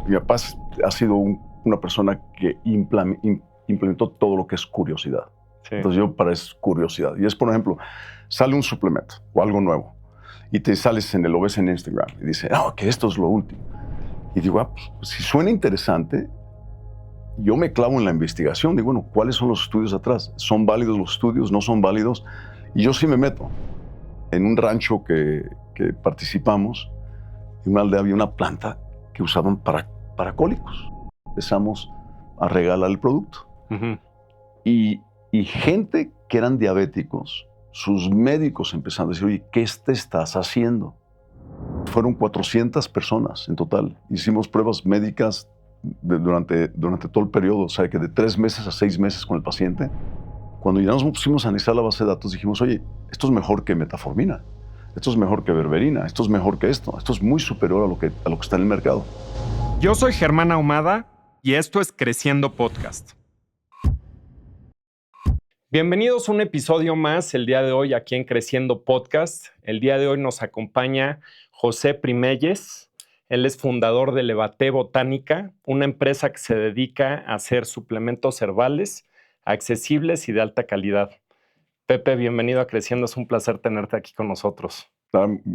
Mi papá ha sido una persona que implementó todo lo que es curiosidad. Sí. Entonces yo para es curiosidad. Y es, por ejemplo, sale un suplemento o algo nuevo y te sales lo ves en Instagram y dice, que esto es lo último. Y digo, pues, si suena interesante, yo me clavo en la investigación. Digo, bueno, ¿cuáles son los estudios atrás? ¿Son válidos los estudios? ¿No son válidos? Y yo sí me meto. En un rancho que participamos, en una aldea había una planta que usaban para cólicos. Empezamos a regalar el producto. Uh-huh. Y gente que eran diabéticos, sus médicos empezaron a decir, oye, ¿qué te estás haciendo? Fueron 400 personas en total. Hicimos pruebas médicas durante todo el periodo, o sea, que de 3 meses a 6 meses con el paciente. Cuando ya nos pusimos a analizar la base de datos, dijimos, oye, esto es mejor que metformina, esto es mejor que berberina, esto es mejor que esto es muy superior a lo que está en el mercado. Yo soy Germán Ahumada y esto es Creciendo Podcast. Bienvenidos a un episodio más el día de hoy aquí en Creciendo Podcast. El día de hoy nos acompaña José Primelles. Él es fundador de Levaté Botánica, una empresa que se dedica a hacer suplementos herbales accesibles y de alta calidad. Pepe, bienvenido a Creciendo. Es un placer tenerte aquí con nosotros.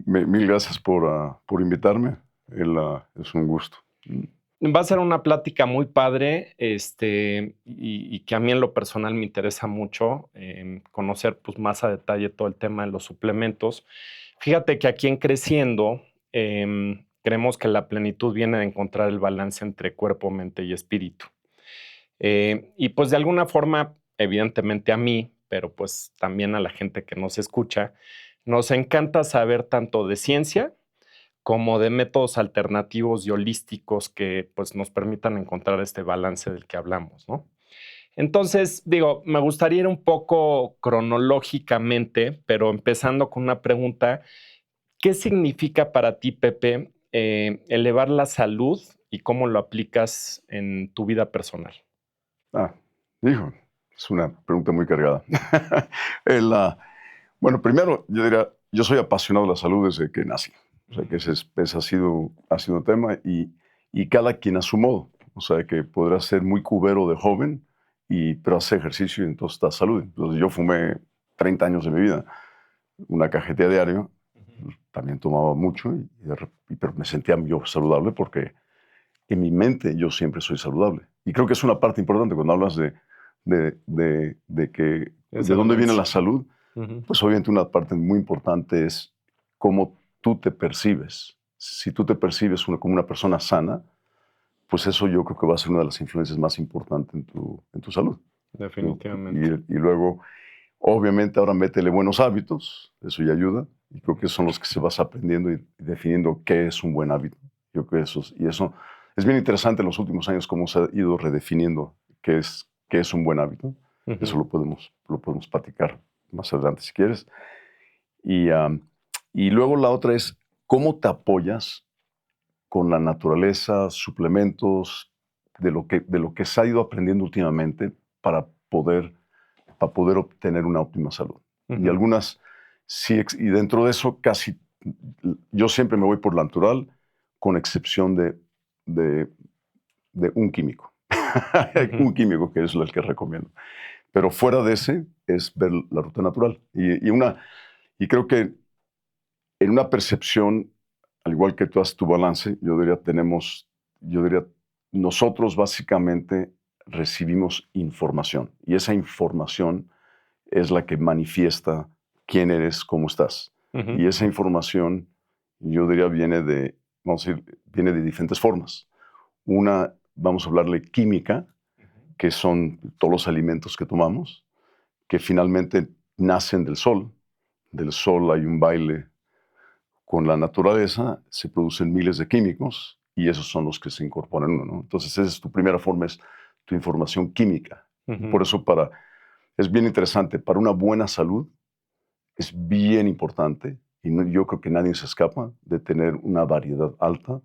Mil gracias por invitarme. Es un gusto. Va a ser una plática muy padre y que a mí en lo personal me interesa mucho conocer pues, más a detalle todo el tema de los suplementos. Fíjate que aquí en Creciendo creemos que la plenitud viene de encontrar el balance entre cuerpo, mente y espíritu. Y pues de alguna forma, evidentemente a mí, pero pues también a la gente que nos escucha, nos encanta saber tanto de ciencia como de métodos alternativos y holísticos que pues, nos permitan encontrar este balance del que hablamos, ¿no? Entonces, me gustaría ir un poco cronológicamente, pero empezando con una pregunta. ¿Qué significa para ti, Pepe, elevar la salud y cómo lo aplicas en tu vida personal? Es una pregunta muy cargada. Bueno, primero, yo diría, yo soy apasionado de la salud desde que nací. O sea, que ese ha sido un tema y cada quien a su modo. O sea, que podrás ser muy cubero de joven, pero hace ejercicio y entonces estás salud. Entonces yo fumé 30 años de mi vida, una cajetilla diario, también tomaba mucho, pero me sentía yo saludable porque en mi mente yo siempre soy saludable. Y creo que es una parte importante cuando hablas de dónde viene la salud. Pues obviamente una parte muy importante es cómo tú te percibes. Si tú te percibes como una persona sana, pues eso yo creo que va a ser una de las influencias más importantes en tu salud. Definitivamente. Y luego, obviamente, ahora métele buenos hábitos, eso ya ayuda. Y creo que son los que se vas aprendiendo y definiendo qué es un buen hábito. Yo creo que eso es bien interesante en los últimos años cómo se ha ido redefiniendo qué es un buen hábito. Uh-huh. Eso lo podemos platicar más adelante si quieres. Y luego la otra es cómo te apoyas con la naturaleza, suplementos, de lo que se ha ido aprendiendo últimamente para poder obtener una óptima salud. Uh-huh. Y algunas, sí, y dentro de eso casi, yo siempre me voy por la natural, con excepción de un químico. Uh-huh. Un químico que es el que recomiendo. Pero fuera de ese es ver la ruta natural. Y creo que en una percepción, al igual que tú haces tu balance, yo diría, nosotros básicamente recibimos información. Y esa información es la que manifiesta quién eres, cómo estás. Uh-huh. Y esa información, yo diría, viene de diferentes formas. Una, vamos a hablarle química, que son todos los alimentos que tomamos, que finalmente nacen del sol. Del sol hay un baile con la naturaleza, se producen miles de químicos y esos son los que se incorporan en uno, ¿no? Entonces esa es tu primera forma, es tu información química. Uh-huh. Por eso es bien interesante, para una buena salud es bien importante, y yo creo que nadie se escapa de tener una variedad alta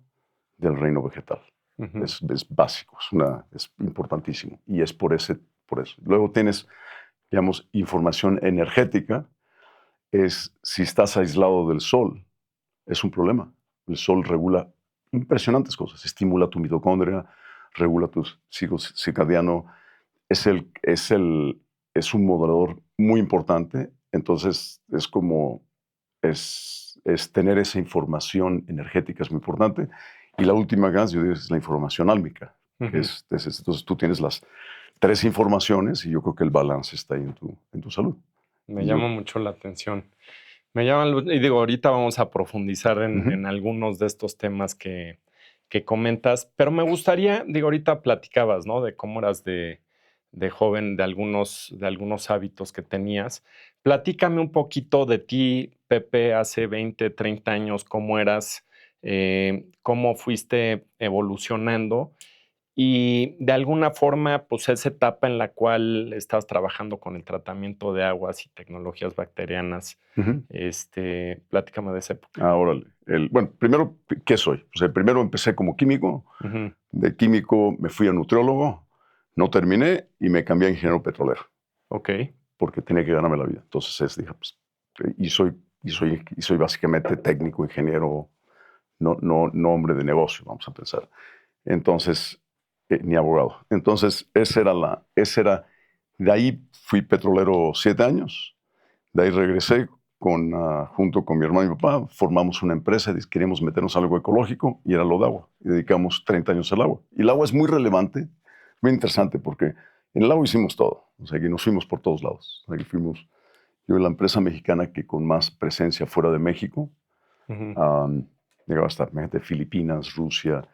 del reino vegetal. Uh-huh. Es básico, es importantísimo, y es por eso. Luego tienes, digamos, información energética, es si estás aislado del sol, es un problema. El sol regula impresionantes cosas. Estimula tu mitocondria, regula tu ciclo circadiano. Es un moderador muy importante. Entonces, es tener esa información energética es muy importante. Y la última gas, yo digo, es la información álmica. Entonces, tú tienes las 3 informaciones y yo creo que el balance está ahí en tu salud. Me llama mucho la atención. Y digo, ahorita vamos a profundizar en algunos de estos temas que comentas, pero me gustaría, digo, ahorita platicabas, ¿no? De cómo eras de joven, de algunos hábitos que tenías. Platícame un poquito de ti, Pepe, hace 20, 30 años, cómo eras, cómo fuiste evolucionando y de alguna forma, pues esa etapa en la cual estabas trabajando con el tratamiento de aguas y tecnologías bacterianas, platícame de esa época. Órale. Bueno, primero, ¿qué soy? Pues primero empecé como químico. De químico me fui a nutriólogo, no terminé y me cambié a ingeniero petrolero. Ok. Porque tenía que ganarme la vida. Entonces dije, pues, y soy básicamente técnico, ingeniero, no hombre de negocio, vamos a pensar. Entonces, ni abogado. Entonces, de ahí fui petrolero 7 años, de ahí regresé junto con mi hermano y mi papá, formamos una empresa, queríamos meternos a algo ecológico y era lo de agua. Y dedicamos 30 años al agua. Y el agua es muy relevante, muy interesante, porque en el agua hicimos todo. O sea, que nos fuimos por todos lados. O sea, que fuimos, yo la empresa mexicana que con más presencia fuera de México, llegaba hasta Filipinas, Rusia,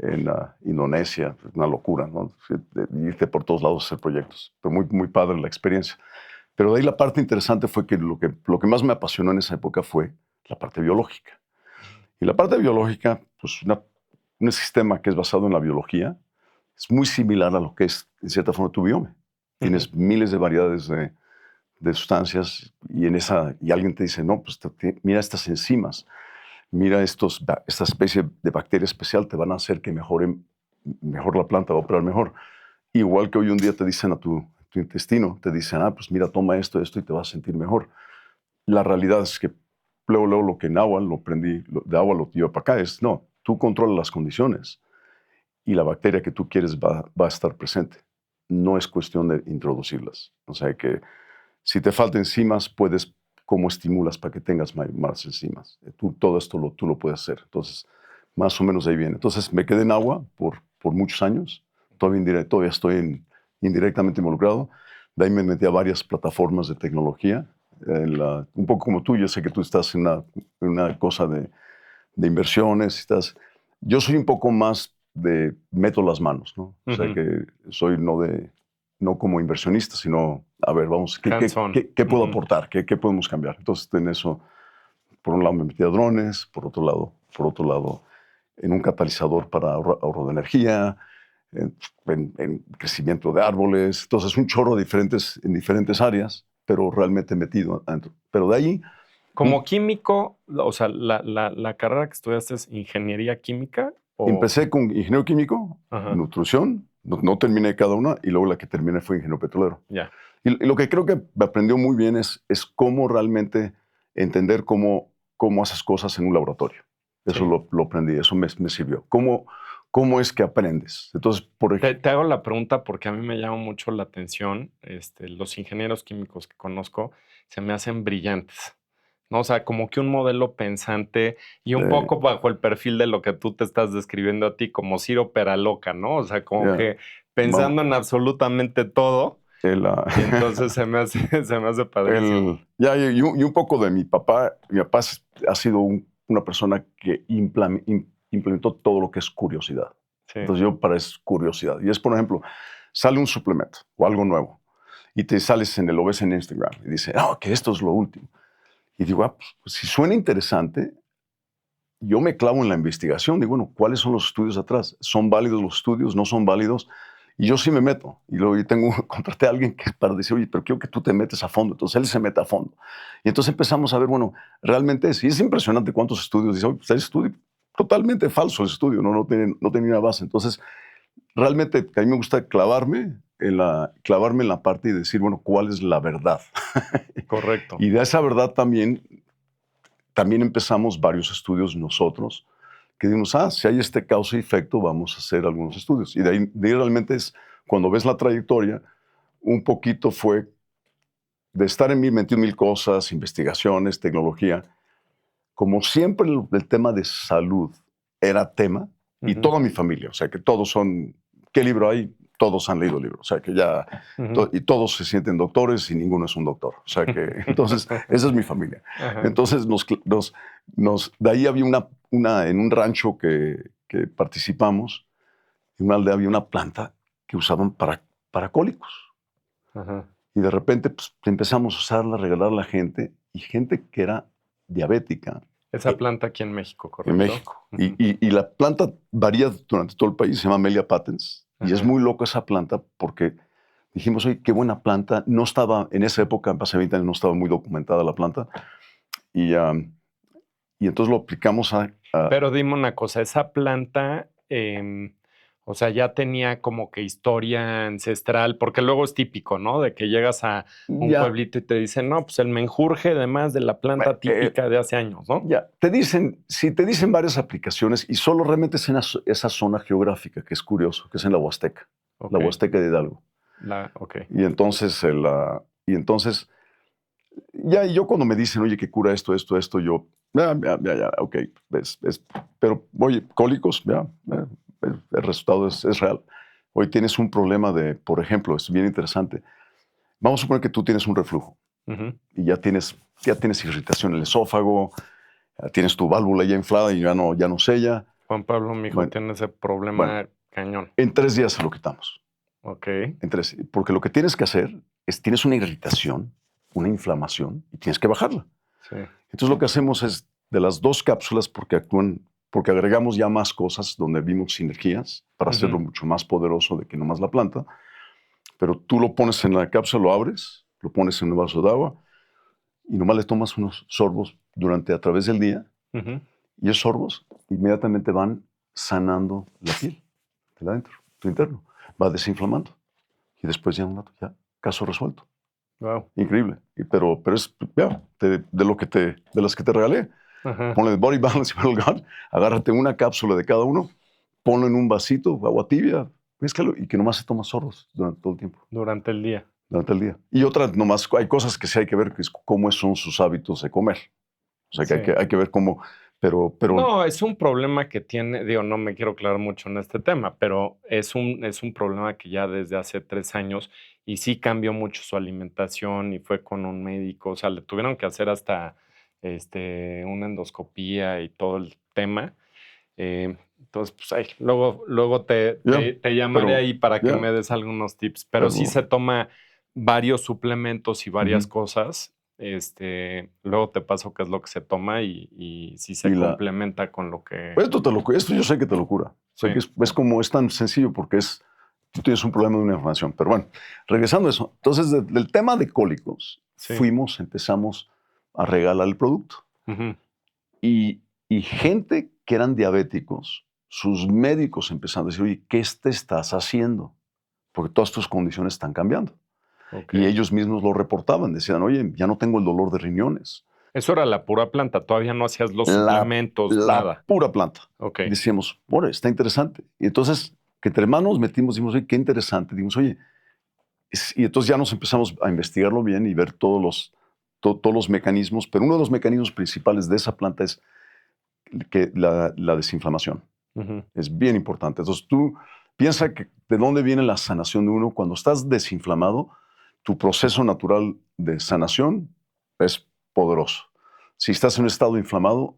en Indonesia, una locura, ¿no? Irte por todos lados a hacer proyectos. Pero muy, muy padre la experiencia. Pero de ahí la parte interesante fue que lo que más me apasionó en esa época fue la parte biológica. Y la parte biológica, pues un sistema que es basado en la biología, es muy similar a lo que es, en cierta forma, tu biome. Tienes miles de variedades de sustancias y alguien te dice, no, pues mira estas enzimas, mira esta especie de bacteria especial, te van a hacer que mejor la planta, va a operar mejor. Igual que hoy un día te dicen a tu intestino, te dicen, pues mira, toma esto y te vas a sentir mejor. La realidad es que luego lo que en agua lo aprendí, de agua lo llevo para acá, es no, tú controlas las condiciones y la bacteria que tú quieres va a estar presente. No es cuestión de introducirlas. O sea que si te faltan enzimas, ¿cómo estimulas para que tengas más enzimas? Todo esto tú lo puedes hacer. Entonces, más o menos de ahí viene. Entonces, me quedé en agua por muchos años. Todavía estoy indirectamente involucrado. De ahí me metí a varias plataformas de tecnología. Un poco como tú, yo sé que tú estás en una cosa de inversiones. Yo soy un poco más de meto las manos, ¿no? O sea que soy no como inversionista, sino, a ver, vamos, ¿qué puedo aportar? ¿Qué podemos cambiar? Entonces, en eso, por un lado me metí a drones, por otro lado, en un catalizador para ahorro de energía, en crecimiento de árboles. Entonces, un chorro en diferentes áreas, pero realmente metido adentro. Pero de ahí... Como químico, o sea, la carrera que estudiaste es ingeniería química. Empecé con ingeniero químico, nutrición, no terminé cada una, y luego la que terminé fue ingeniero petrolero. Y lo que creo que me aprendió muy bien es cómo realmente entender cómo haces cosas en un laboratorio. Eso lo aprendí, eso me sirvió. ¿Cómo es que aprendes? Entonces, por ejemplo... Te hago la pregunta porque a mí me llama mucho la atención. Los ingenieros químicos que conozco se me hacen brillantes, ¿no? O sea, como que un modelo pensante y un poco bajo el perfil de lo que tú te estás describiendo a ti, como Ciro Peraloca, ¿no? O sea, como que pensando en absolutamente todo. Y entonces se me hace padrísimo. Y un poco de mi papá. Mi papá ha sido una persona que implementó todo lo que es curiosidad. Entonces es curiosidad. Y es, por ejemplo, sale un suplemento o algo nuevo y lo ves en Instagram y dice, que esto es lo último. Y digo, pues si suena interesante, yo me clavo en la investigación. Digo, bueno, ¿cuáles son los estudios atrás? ¿Son válidos los estudios? ¿No son válidos? Y yo sí me meto. Y luego contraté a alguien para decir, oye, pero quiero que tú te metes a fondo. Entonces él se mete a fondo. Y entonces empezamos a ver, bueno, realmente es. Y es impresionante cuántos estudios. Dice, oye, pues el estudio, totalmente falso el estudio, no tiene una base. Entonces, realmente a mí me gusta clavarme en la parte y decir, bueno, ¿cuál es la verdad? Correcto. Y de esa verdad también empezamos varios estudios nosotros que dijimos, si hay este causa y efecto, vamos a hacer algunos estudios. Y de ahí realmente es, cuando ves la trayectoria, un poquito fue de estar en 21,000 cosas, investigaciones, tecnología. Como siempre el tema de salud era tema, y toda mi familia, o sea, que todos son, ¿qué libro hay? Todos han leído el libro, o sea, que ya, y todos se sienten doctores y ninguno es un doctor, o sea, que, entonces, esa es mi familia. Entonces, de ahí había en un rancho que participamos, en una aldea había una planta que usaban para cólicos. Y de repente, pues, empezamos a usarla, a regalarla a gente, y gente que era diabética. Esa planta aquí en México, ¿correcto? En México. Y la planta varía durante todo el país, se llama Melia patens. Y es muy loco esa planta porque dijimos, oye, qué buena planta. No estaba, en esa época, hace 20 años, no estaba muy documentada la planta. Y entonces lo aplicamos a... Pero dime una cosa, esa planta, o sea, ya tenía como que historia ancestral, porque luego es típico, ¿no? De que llegas a un pueblito y te dicen, no, pues el menjurje, además de la planta típica de hace años, ¿no? Ya, te dicen varias aplicaciones y solo realmente es en esa zona geográfica, que es curioso, que es en la Huasteca, la Huasteca de Hidalgo. Y entonces, y yo cuando me dicen, oye, que cura esto, yo, ok, pero, oye, cólicos, el resultado es real. Hoy tienes un problema por ejemplo, es bien interesante. Vamos a suponer que tú tienes un reflujo y ya tienes irritación en el esófago, tienes tu válvula ya inflada y ya no sella. Juan Pablo, mi hijo, tiene ese problema cañón. En 3 días se lo quitamos. Ok. Porque lo que tienes que hacer es, tienes una irritación, una inflamación, y tienes que bajarla. Sí. Entonces lo que hacemos es, de las 2 cápsulas, porque agregamos ya más cosas donde vimos sinergias para hacerlo mucho más poderoso de que nomás la planta, pero tú lo pones en la cápsula, lo abres, lo pones en un vaso de agua y nomás le tomas unos sorbos a través del día y esos sorbos inmediatamente van sanando la piel de adentro, tu interno, va desinflamando y después ya caso resuelto. Wow. Increíble. Pero es de las que te regalé. Ponle Body Balance y Battle God, agárrate una cápsula de cada uno, ponlo en un vasito, agua tibia, mézclalo y que nomás se toma sorbos durante todo el tiempo. Durante el día. Y otra, nomás, hay cosas que sí hay que ver, que es cómo son sus hábitos de comer. O sea, que hay que ver cómo, pero... No, es un problema que tiene, no me quiero aclarar mucho en este tema, pero es un problema que ya desde hace 3 años y sí cambió mucho su alimentación y fue con un médico, o sea, le tuvieron que hacer hasta una endoscopía y todo el tema. Entonces, pues luego te llamaré ahí para que me des algunos tips, pero sí se toma varios suplementos y varias cosas. Luego te paso qué es lo que se toma y si se complementa con lo que... Esto yo sé que te lo cura. Sí. O sea, es tan sencillo porque tú tienes un problema de una inflamación. Pero bueno, regresando a eso. Entonces, del tema de cólicos, empezamos a regalar el producto. Y gente que eran diabéticos, sus médicos empezaron a decir, oye, ¿qué te estás haciendo? Porque todas tus condiciones están cambiando. Y ellos mismos lo reportaban, decían, oye, ya no tengo el dolor de riñones. Eso era la pura planta, todavía no hacías los suplementos, nada. La pura planta. Decíamos, bueno, está interesante. Y entonces, que entre manos metimos, dijimos, oye, qué interesante. Dijimos, oye, y entonces ya nos empezamos a investigarlo bien y ver todos los mecanismos, pero uno de los mecanismos principales de esa planta es que la desinflamación. Es bien importante. Entonces tú piensa que de dónde viene la sanación de uno. Cuando estás desinflamado, tu proceso natural de sanación es poderoso. Si estás en un estado inflamado,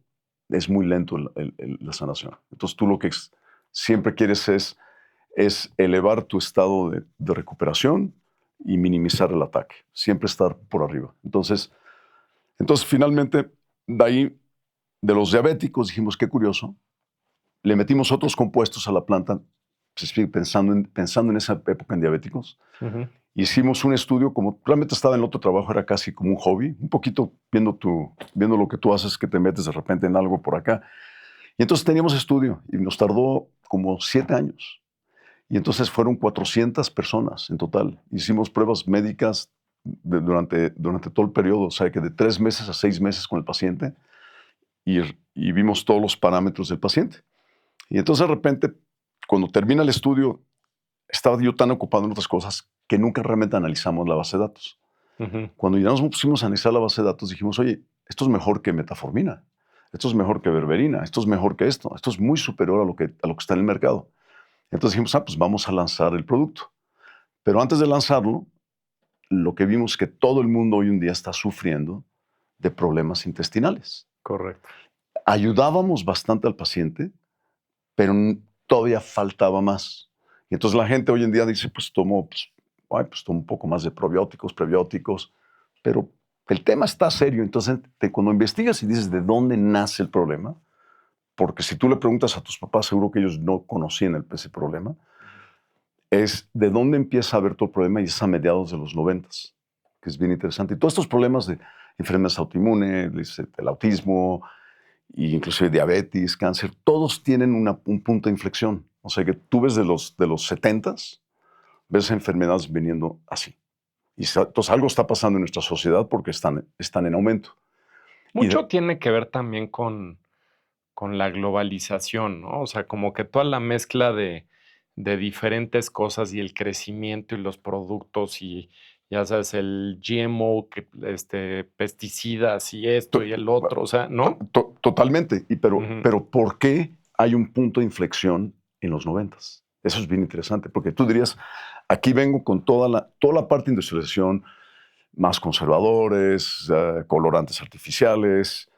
es muy lento la sanación. Entonces tú lo que siempre quieres es elevar tu estado de recuperación y minimizar el ataque. Siempre estar por arriba. Entonces finalmente, de ahí, de los diabéticos, dijimos, qué curioso, le metimos otros compuestos a la planta, pensando en esa época en diabéticos. Hicimos un estudio, como realmente estaba en el otro trabajo, era casi como un hobby, un poquito viendo lo que tú haces, que te metes de repente en algo por acá. Y entonces teníamos estudio y nos tardó como 7 años. Y entonces fueron 400 personas en total. Hicimos pruebas médicas durante todo el periodo, o sea, que de 3 meses a 6 meses con el paciente y vimos todos los parámetros del paciente. Y entonces de repente, cuando termina el estudio, estaba yo tan ocupado en otras cosas que nunca realmente analizamos la base de datos. Cuando ya nos pusimos a analizar la base de datos, dijimos, oye, esto es mejor que metformina, esto es mejor que berberina, esto es mejor que esto es muy superior a lo que está en el mercado. Entonces dijimos, pues vamos a lanzar el producto. Pero antes de lanzarlo, lo que vimos es que todo el mundo hoy en día está sufriendo de problemas intestinales. Correcto. Ayudábamos bastante al paciente, pero todavía faltaba más. Y entonces la gente hoy en día dice, pues tomo un poco más de probióticos, prebióticos, pero el tema está serio. Entonces, cuando investigas y dices de dónde nace el problema, porque si tú le preguntas a tus papás, seguro que ellos no conocían ese problema, es de dónde empieza a haber todo el problema y es a mediados de los 90, que es bien interesante. Y todos estos problemas de enfermedades autoinmunes, el autismo, e inclusive diabetes, cáncer, todos tienen un punto de inflexión. O sea que tú ves de los 70s, ves enfermedades viniendo así. Y entonces algo está pasando en nuestra sociedad porque están en aumento. Mucho tiene que ver también con la globalización, ¿no? O sea, como que toda la mezcla de diferentes cosas y el crecimiento y los productos y, ya sabes, el GMO, pesticidas y esto y el otro, o sea, ¿no? Totalmente. Pero ¿por qué hay un punto de inflexión en los 90s? Eso es bien interesante, porque tú dirías, aquí vengo con toda la parte de industrialización, más conservadores, colorantes artificiales,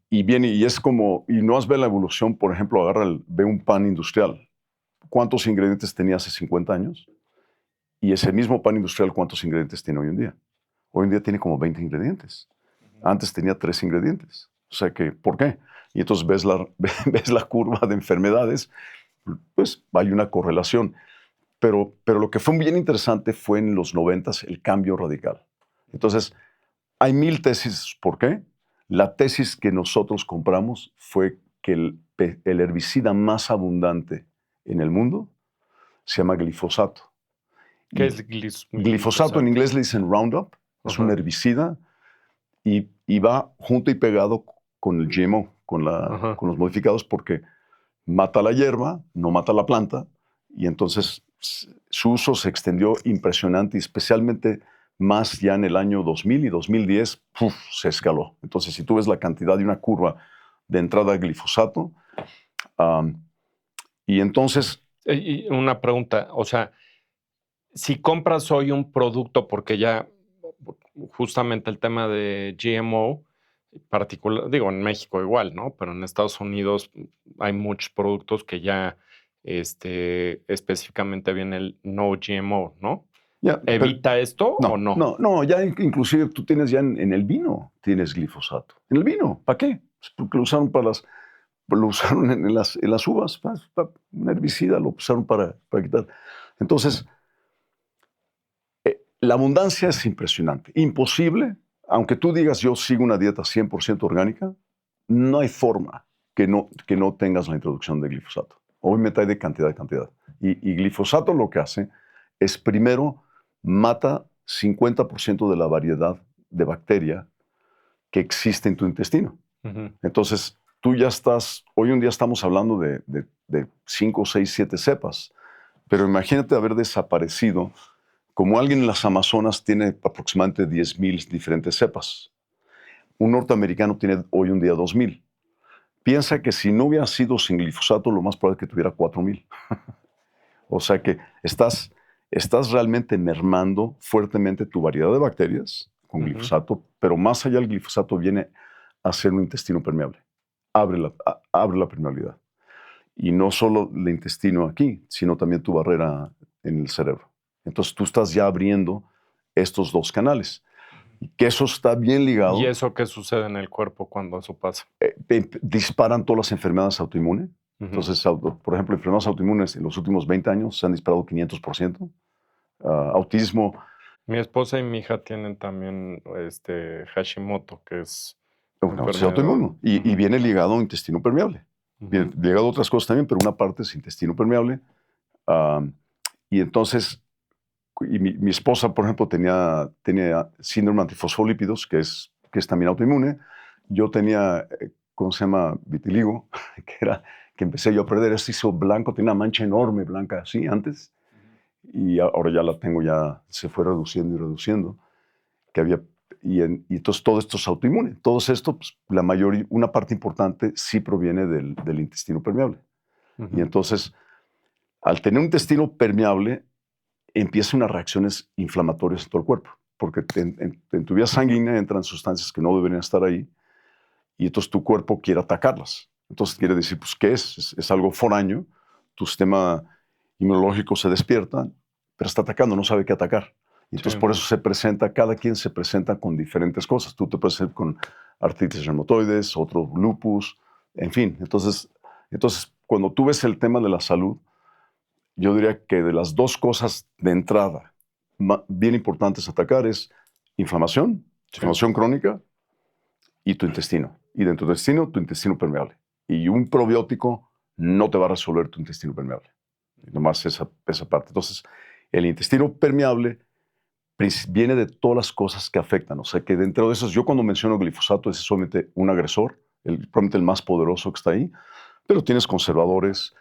y es como, y no has visto la evolución, por ejemplo, ve un pan industrial. ¿Cuántos ingredientes tenía hace 50 años? Y ese mismo pan industrial, ¿cuántos ingredientes tiene hoy en día? Hoy en día tiene como 20 ingredientes. Antes tenía 3 ingredientes. O sea que, ¿por qué? Y entonces ves la curva de enfermedades, pues hay una correlación. Pero lo que fue bien interesante fue en los 90s el cambio radical. Entonces, hay 1000 tesis. ¿Por qué? La tesis que nosotros compramos fue que el herbicida más abundante en el mundo se llama glifosato. ¿Qué es Glifosato? En inglés le dicen Roundup. Es un herbicida y va junto y pegado con el GMO, con los modificados, porque mata la hierba, no mata la planta, y entonces su uso se extendió impresionante, y especialmente más ya en el año 2000 y 2010, se escaló. Entonces, si tú ves la cantidad de una curva de entrada de glifosato, y entonces... Y una pregunta, o sea, si compras hoy un producto, porque ya justamente el tema de GMO, particular, digo, en México igual, ¿no? Pero en Estados Unidos hay muchos productos que ya específicamente viene el no GMO, ¿no? ¿Evita esto o no? No, ya inclusive tú tienes ya en el vino, tienes glifosato. En el vino, ¿para qué? Pues porque lo usaron lo usaron en las uvas, un herbicida lo usaron para quitar. Entonces, la abundancia es impresionante. Imposible, aunque tú digas yo sigo una dieta 100% orgánica, no hay forma que no tengas la introducción de glifosato. Obviamente hay de cantidad. Y glifosato lo que hace es, primero, mata 50% de la variedad de bacteria que existe en tu intestino. Entonces, tú ya hoy en día estamos hablando de 5, 6, 7 cepas, pero imagínate haber desaparecido. Como alguien en las Amazonas tiene aproximadamente 10,000 diferentes cepas. Un norteamericano tiene hoy en día 2,000. Piensa que si no hubiera sido sin glifosato, lo más probable es que tuviera 4,000. O sea que estás realmente mermando fuertemente tu variedad de bacterias con glifosato, pero más allá del glifosato viene a ser un intestino permeable. Abre la permeabilidad. Y no solo el intestino aquí, sino también tu barrera en el cerebro. Entonces tú estás ya abriendo estos dos canales. Y que eso está bien ligado. ¿Y eso qué sucede en el cuerpo cuando eso pasa? Disparan todas las enfermedades autoinmunes. Entonces, por ejemplo, enfermedades autoinmunes en los últimos 20 años se han disparado 500%. Autismo. Mi esposa y mi hija tienen también Hashimoto, que es una autoinmune. Y viene ligado a intestino permeable. Viene ligado a otras cosas también, pero una parte es intestino permeable. Y entonces, mi esposa, por ejemplo, tenía síndrome antifosfolípidos, que es también autoinmune. Yo tenía, ¿cómo se llama? Vitiligo, que que empecé yo a perder. Este hizo blanco, tenía una mancha enorme blanca así antes. Y ahora ya la tengo, ya se fue reduciendo y reduciendo. Que había, y entonces todo esto es autoinmune. Todo esto, pues, la mayoría, una parte importante sí proviene del intestino permeable. Y entonces, al tener un intestino permeable, empiezan unas reacciones inflamatorias en todo el cuerpo, porque en tu vía sanguínea entran sustancias que no deberían estar ahí, y entonces tu cuerpo quiere atacarlas. Entonces quiere decir, pues, ¿qué es? Es algo foráneo, tu sistema inmunológico se despierta, pero está atacando, no sabe qué atacar. Y entonces por eso se presenta, cada quien se presenta con diferentes cosas. Tú te presentas con artritis reumatoides, otro lupus, en fin. Entonces, cuando tú ves el tema de la salud, yo diría que de las dos cosas de entrada bien importantes a atacar es inflamación, inflamación crónica y tu intestino. Y dentro del intestino, tu intestino permeable. Y un probiótico no te va a resolver tu intestino permeable. Nomás esa parte. Entonces, el intestino permeable viene de todas las cosas que afectan. O sea, que dentro de esos, yo cuando menciono glifosato es solamente un agresor, probablemente el más poderoso que está ahí, pero tienes conservadores.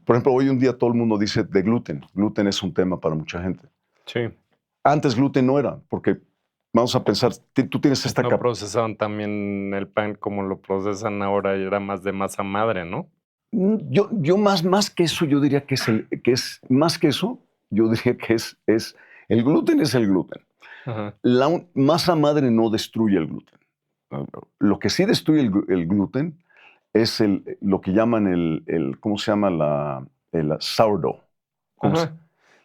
Por ejemplo, hoy en día todo el mundo dice de gluten. Gluten es un tema para mucha gente. Sí. Antes gluten no era, porque vamos a pensar, tú tienes esta No procesaban también el pan como lo procesan ahora y era más de masa madre, ¿no? Yo más que eso, yo diría que es más que eso, yo diría que es el gluten es el gluten. Ajá. La masa madre no destruye el gluten. Lo que sí destruye el gluten es lo que llaman ¿cómo se llama? El sourdough. Ajá.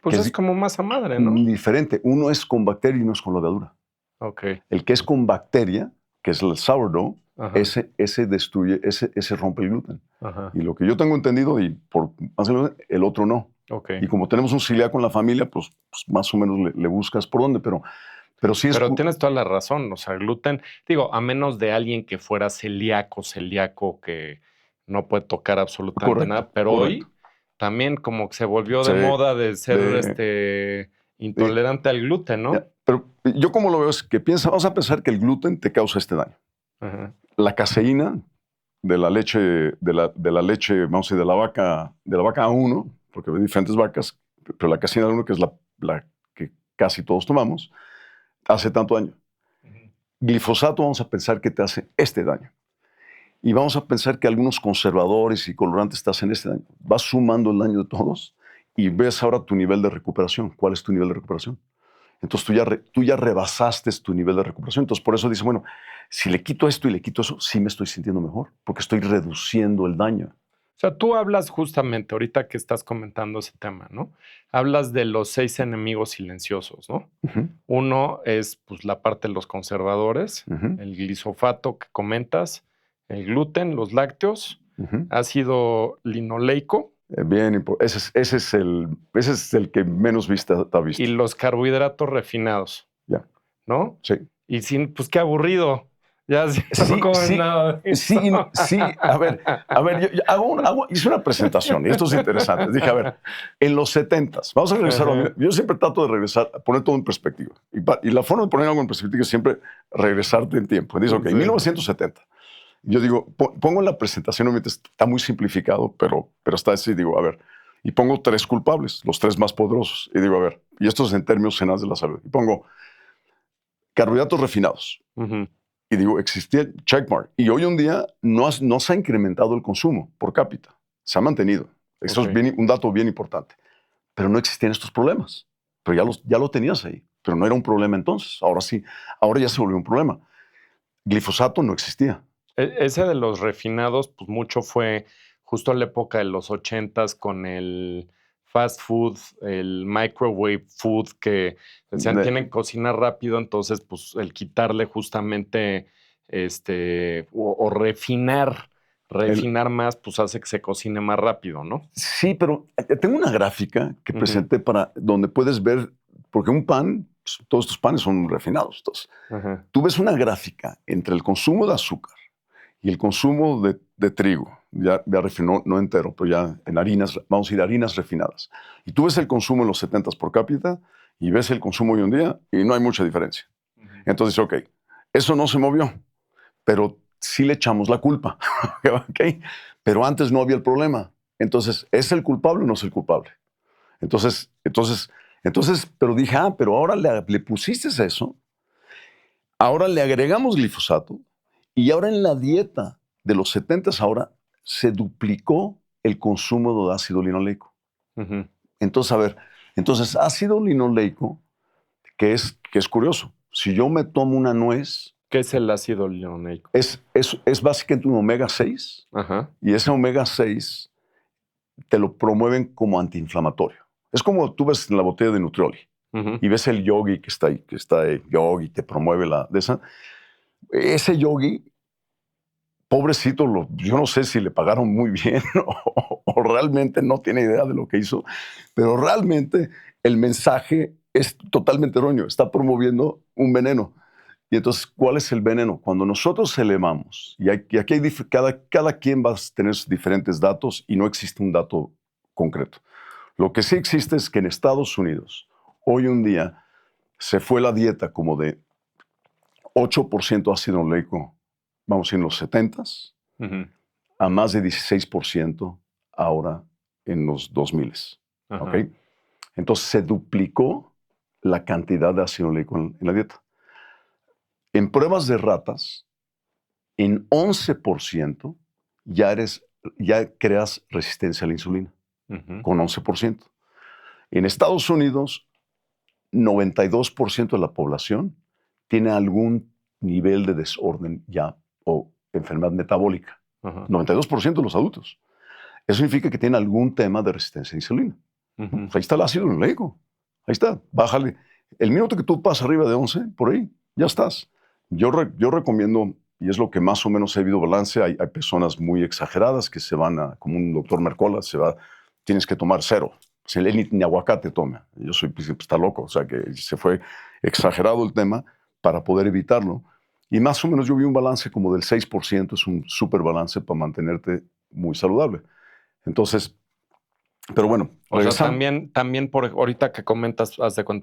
Pues es como masa madre, ¿no? Diferente. Uno es con bacteria y uno es con levadura. Ok. El que es con bacteria, que es el sourdough, ese destruye, ese rompe el gluten. Ajá. Y lo que yo tengo entendido, el otro no. Okay. Y como tenemos un celíaco en la familia, pues más o menos le buscas por dónde, pero sí es... Pero tienes toda la razón, o sea, gluten, digo, a menos de alguien que fuera celíaco, que no puede tocar absolutamente nada, pero hoy también como que se volvió de moda de ser intolerante al gluten, ¿no? Pero yo como lo veo es que vamos a pensar que el gluten te causa este daño. Ajá. La caseína de la leche, vamos a decir, de la vaca A1, porque hay diferentes vacas, pero la caseína A1, que es la que casi todos tomamos, hace tanto daño. Glifosato vamos a pensar que te hace este daño. Y vamos a pensar que algunos conservadores y colorantes te hacen este daño. Vas sumando el daño de todos y ves ahora tu nivel de recuperación. ¿Cuál es tu nivel de recuperación? Entonces tú ya rebasaste tu nivel de recuperación. Entonces por eso dices, bueno, si le quito esto y le quito eso, sí me estoy sintiendo mejor, porque estoy reduciendo el daño. O sea, tú hablas justamente, ahorita que estás comentando ese tema, ¿no? Hablas de los 6 enemigos silenciosos, ¿no? Uno es, pues, la parte de los conservadores, el glifosato que comentas, el gluten, los lácteos, ácido linoleico. Bien, ese es el que menos vista está visto. Y los carbohidratos refinados. Ya. ¿No? Sí. Y sin, pues qué aburrido. Ya Sí, no comen nada de eso. Sí. A ver, hice una presentación y esto es interesante. Dije, a ver, en los 70s, vamos a regresar. Yo siempre trato de regresar, poner todo en perspectiva. Y la forma de poner algo en perspectiva es siempre regresarte en tiempo. Dice, ok, 1970. Yo digo, pongo en la presentación, obviamente está muy simplificado, pero está así, digo, a ver, y pongo 3 culpables, los 3 más poderosos. Y digo, a ver, y esto es en términos generales de la salud. Y pongo carbohidratos refinados. Y digo, existía checkmark. Y hoy en día no se ha incrementado el consumo por cápita. Se ha mantenido. Eso es un dato bien importante. Pero no existían estos problemas. Pero ya lo tenías ahí. Pero no era un problema entonces. Ahora sí. Ahora ya se volvió un problema. Glifosato no existía. Ese de los refinados, pues mucho fue justo en la época de los 80s con el fast food, el microwave food, que decían tienen que cocinar rápido, entonces pues el quitarle justamente o refinar más, pues hace que se cocine más rápido, ¿no? Sí, pero tengo una gráfica que presenté donde puedes ver, porque un pan, pues, todos estos panes son refinados. Entonces, tú ves una gráfica entre el consumo de azúcar y el consumo de trigo, ya refinó, no entero, pero ya en harinas, vamos a ir a harinas refinadas. Y tú ves el consumo en los 70s por cápita y ves el consumo hoy en día y no hay mucha diferencia. Entonces, ok, eso no se movió, pero sí le echamos la culpa. ¿Okay? pero antes no había el problema. Entonces, ¿es el culpable o no es el culpable? Entonces, pero dije, pero ahora le pusiste eso, ahora le agregamos glifosato, y ahora en la dieta de los 70s ahora se duplicó el consumo de ácido linoleico. Uh-huh. Entonces, a ver, ácido linoleico, que es curioso. Si yo me tomo una nuez... ¿Qué es el ácido linoleico? Es básicamente un omega 6, uh-huh, y ese omega 6 te lo promueven como antiinflamatorio. Es como tú ves en la botella de Nutrioli, uh-huh, y ves el yogi que está ahí, yogi, te promueve ese yogi, pobrecito, yo no sé si le pagaron muy bien o realmente no tiene idea de lo que hizo, pero realmente el mensaje es totalmente erróneo, está promoviendo un veneno. Y entonces, ¿cuál es el veneno? Cuando nosotros elevamos, y aquí hay cada quien va a tener diferentes datos y no existe un dato concreto. Lo que sí existe es que en Estados Unidos, hoy en día, se fue la dieta como de 8% ácido oleico, vamos a ir en los 70s, uh-huh, a más de 16% ahora en los 2000s. uh-huh. ¿Okay? Entonces se duplicó la cantidad de ácido oleico en la dieta. En pruebas de ratas, en 11% ya creas resistencia a la insulina, uh-huh, con 11%. En Estados Unidos, 92% de la población tiene algún nivel de desorden ya o enfermedad metabólica. uh-huh, 92% de los adultos. Eso significa que tienen algún tema de resistencia a insulina. uh-huh. Pues ahí está el ácido linoleico. Ahí está. Bájale. El minuto que tú pasas arriba de 11, por ahí, ya estás. Yo recomiendo, y es lo que más o menos he habido balance, hay personas muy exageradas que se van como un doctor Mercola, tienes que tomar 0. Si él ni aguacate toma. Yo soy, pues, está loco. O sea, que se fue exagerado el tema para poder evitarlo. Y más o menos yo vi un balance como del 6%, es un súper balance para mantenerte muy saludable. Entonces, pero bueno. O sea, también por ahorita que comentas,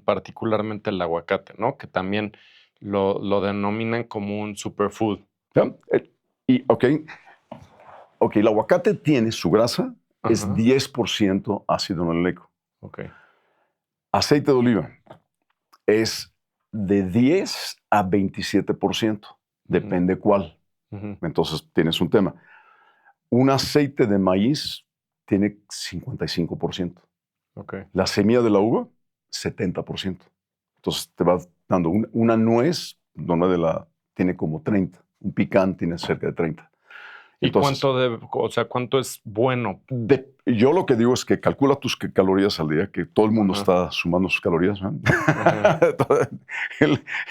particularmente el aguacate, ¿no? Que también lo denominan como un superfood. ¿Ya? Ok, el aguacate tiene su grasa, es 10% ácido linoleico. Okay. Aceite de oliva es de 10 a 27%, depende cuál. Uh-huh. Entonces tienes un tema. Un aceite de maíz tiene 55%. Okay. La semilla de la uva, 70%. Entonces te va dando una nuez, tiene como 30. Un picante tiene cerca de 30. Entonces, ¿Y cuánto es bueno? Yo lo que digo es que calcula tus calorías al día, que todo el mundo está sumando sus calorías. ¿No?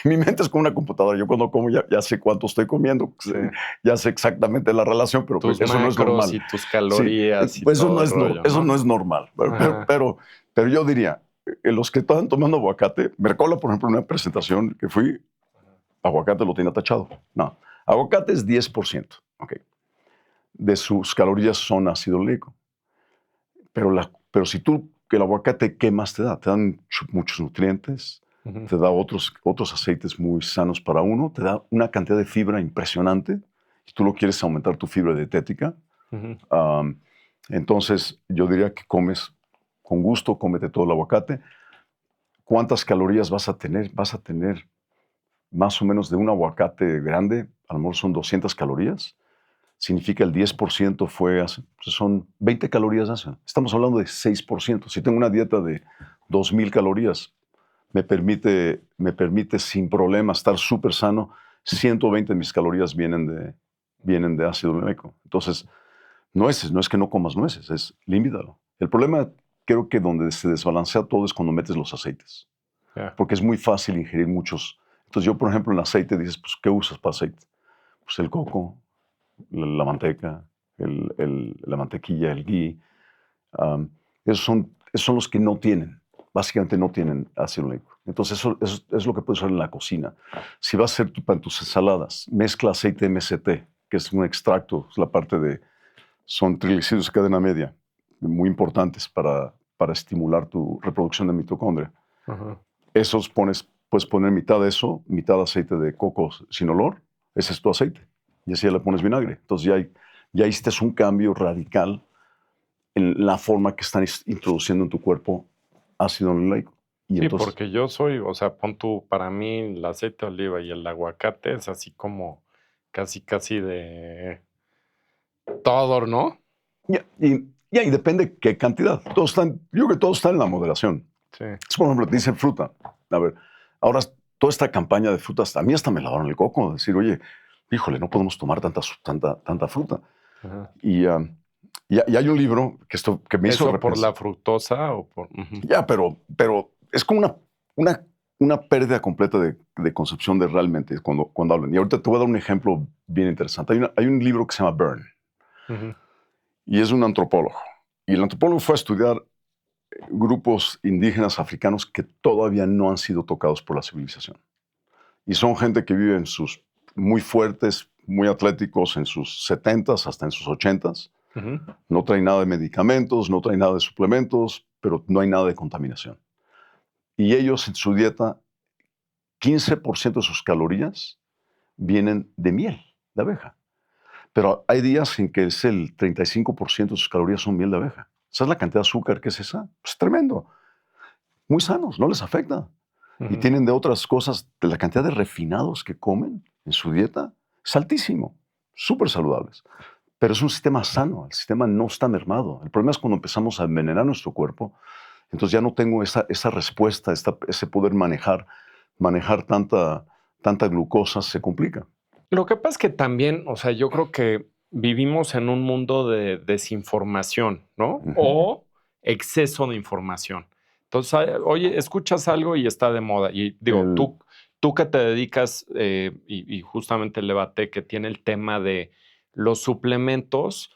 Mi mente es como una computadora. Yo cuando como ya sé cuánto estoy comiendo, sí. Ya sé exactamente la relación, pero tus eso no es normal. Y tus calorías, sí, y pues todo eso no es normal. Pero yo diría, los que están tomando aguacate, Mercola, por ejemplo, en una presentación que fui, aguacate lo tiene tachado. No, aguacate es 10%. Okay. De sus calorías son ácido oleico. Pero si el aguacate, ¿qué más te da? Te dan muchos nutrientes, te da otros aceites muy sanos para uno, te da una cantidad de fibra impresionante. Si tú lo quieres aumentar tu fibra dietética, entonces yo diría que comes con gusto, cómete todo el aguacate. ¿Cuántas calorías vas a tener? Vas a tener más o menos de un aguacate grande, a lo mejor son 200 calorías. Significa el 10% son 20 calorías. Estamos hablando de 6%. Si tengo una dieta de 2,000 calorías, me permite sin problema estar súper sano. 120 de mis calorías vienen de ácido linoleico. Entonces, no es que no comas nueces, es límítalo. El problema, creo que donde se desbalancea todo es cuando metes los aceites. Yeah. Porque es muy fácil ingerir muchos. Entonces, yo, por ejemplo, en aceite dices, pues, ¿qué usas para aceite? Pues el coco, la manteca, la mantequilla, el ghee. Esos son los que no tienen, básicamente no tienen ácido linoleico. Entonces eso es lo que puedes usar en la cocina. Si vas a hacer para tus ensaladas, mezcla aceite MCT, que es un extracto, es la parte son triglicéridos de cadena media, muy importantes para estimular tu reproducción de mitocondria. Esos puedes poner mitad de eso, mitad de aceite de coco sin olor, ese es tu aceite. Y así ya le pones vinagre. Entonces ya hiciste un cambio radical en la forma que están introduciendo en tu cuerpo ácido oleico. Y Sí, entonces, porque yo soy, o sea, pon tú, para mí el aceite de oliva y el aguacate es así como casi de todo, ¿no? y depende qué cantidad. Yo creo que todos están en la moderación. Sí. Es, por ejemplo, te dicen fruta. A ver, ahora toda esta campaña de frutas, a mí hasta me lavaron el coco. Decir, oye, híjole, no podemos tomar tanta fruta. Ajá. Y hay un libro que me hizo ¿Eso por repensar. la fructosa o por...? Ujú. Ya, pero es como una pérdida completa de concepción de realmente cuando hablan. Y ahorita te voy a dar un ejemplo bien interesante. Hay un libro que se llama Burn Ujú. y es un antropólogo. Y el antropólogo fue a estudiar grupos indígenas africanos que todavía no han sido tocados por la civilización. Y son gente que vive muy fuertes, muy atléticos en sus 70s hasta en sus 80s. Ujú. No traen nada de medicamentos, no traen nada de suplementos, pero no hay nada de contaminación. Y ellos en su dieta, 15% de sus calorías vienen de miel de abeja. Pero hay días en que es el 35% de sus calorías son miel de abeja. ¿Sabes la cantidad de azúcar que es esa? Pues tremendo. Muy sanos, no les afecta. Y Ujú. tienen de otras cosas, de la cantidad de refinados que comen en su dieta, es altísimo, súper saludables. Pero es un sistema sano, el sistema no está mermado. El problema es cuando empezamos a envenenar nuestro cuerpo, entonces ya no tengo esa respuesta, ese poder manejar tanta glucosa, se complica. Lo que pasa es que también, o sea, yo creo que vivimos en un mundo de desinformación, ¿no? Ujú. O exceso de información. Entonces, oye, escuchas algo y está de moda. Y digo, El, tú que te dedicas, y justamente el debate que tiene el tema de los suplementos,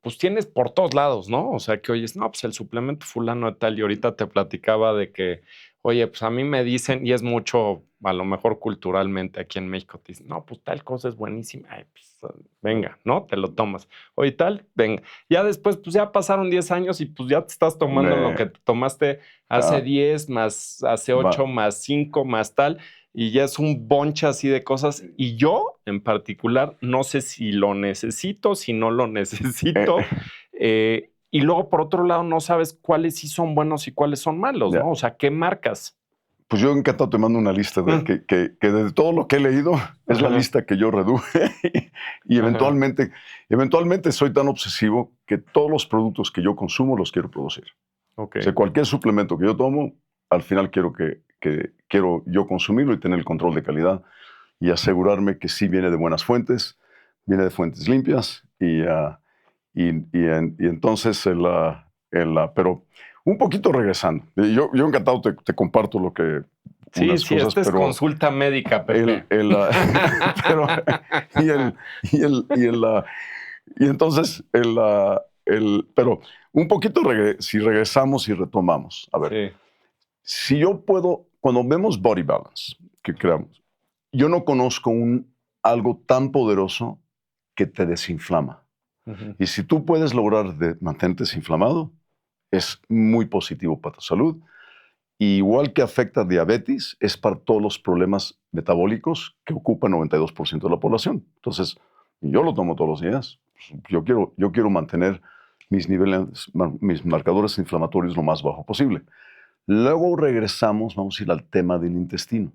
pues tienes por todos lados, ¿no? O sea, que oyes, no, pues el suplemento fulano de tal, y ahorita te platicaba de que, oye, pues a mí me dicen, y es mucho, a lo mejor culturalmente aquí en México, te dicen, no, pues tal cosa es buenísima, ay, pues venga, ¿no? Te lo tomas. Oye, tal, venga. Ya después, pues ya pasaron 10 años y pues ya te estás tomando lo que me, te tomaste hace ah, 10, más hace va, 8, más 5, más tal, y ya es un bonche así de cosas. Y yo, en particular, no sé si lo necesito, si no lo necesito. eh, Y luego, por otro lado, no sabes cuáles sí son buenos y cuáles son malos, ya. ¿no? O sea, ¿qué marcas? Pues yo encantado te mando una lista Mm. que de todo lo que he leído es la Ajá, lista que yo reduje y ajá, eventualmente soy tan obsesivo que todos los productos que yo consumo los quiero producir. ok. O sea, cualquier suplemento que yo tomo, al final quiero yo consumirlo y tener el control de calidad y asegurarme que sí viene de buenas fuentes, viene de fuentes limpias y entonces pero un poquito regresando. Yo encantado te comparto Sí, unas sí, cosas, esta es pero consulta médica, Pepe. pero y el y el y el y entonces pero un poquito si regresamos y retomamos. A ver, Sí. si yo puedo, cuando vemos Body Balance que creamos, yo no conozco algo tan poderoso que te desinflama. Ujú. Y si tú puedes lograr mantenerte desinflamado, es muy positivo para tu salud. Y igual que afecta diabetes, es para todos los problemas metabólicos que ocupan 92% de la población. Entonces, yo lo tomo todos los días. Yo quiero mantener mis marcadores inflamatorios lo más bajo posible. Luego regresamos, vamos a ir al tema del intestino.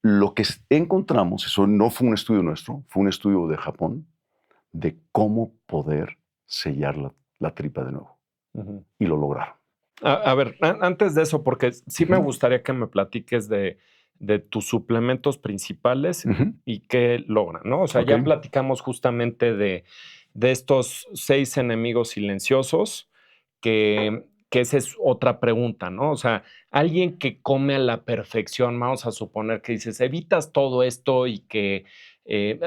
Lo que encontramos, eso no fue un estudio nuestro, fue un estudio de Japón, de cómo poder sellar la tripa de nuevo. Ujú. Y lo lograron. A ver, antes de eso, porque sí me Ujú, gustaría que me platiques de tus suplementos principales ujú. y qué logran, ¿no? O sea, Ok. ya platicamos justamente de estos 6 enemigos silenciosos, que esa es otra pregunta, ¿no? O sea, alguien que come a la perfección, vamos a suponer que dices, evitas todo esto y que,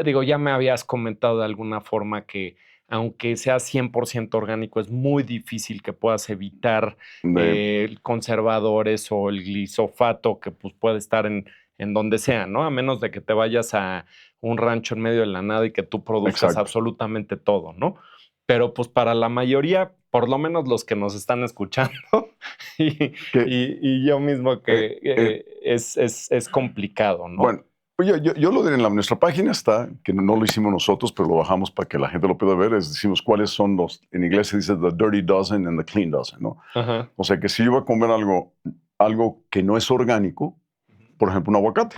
digo, ya me habías comentado de alguna forma que aunque sea 100% orgánico, es muy difícil que puedas evitar De- conservadores o el glisofato que pues, puede estar en donde sea, ¿no? A menos de que te vayas a un rancho en medio de la nada y que tú produzcas exacto. absolutamente todo, ¿no? Pero pues para la mayoría, por lo menos los que nos están escuchando y, Que, y yo mismo eh, que eh, es complicado, ¿no? bueno, Yo lo diré nuestra página está, que no lo hicimos nosotros, pero lo bajamos para que la gente lo pueda ver, decimos cuáles son en inglés se dice the dirty dozen and the clean dozen, ¿no? Ajá. O sea que si yo voy a comer algo que no es orgánico, por ejemplo un aguacate,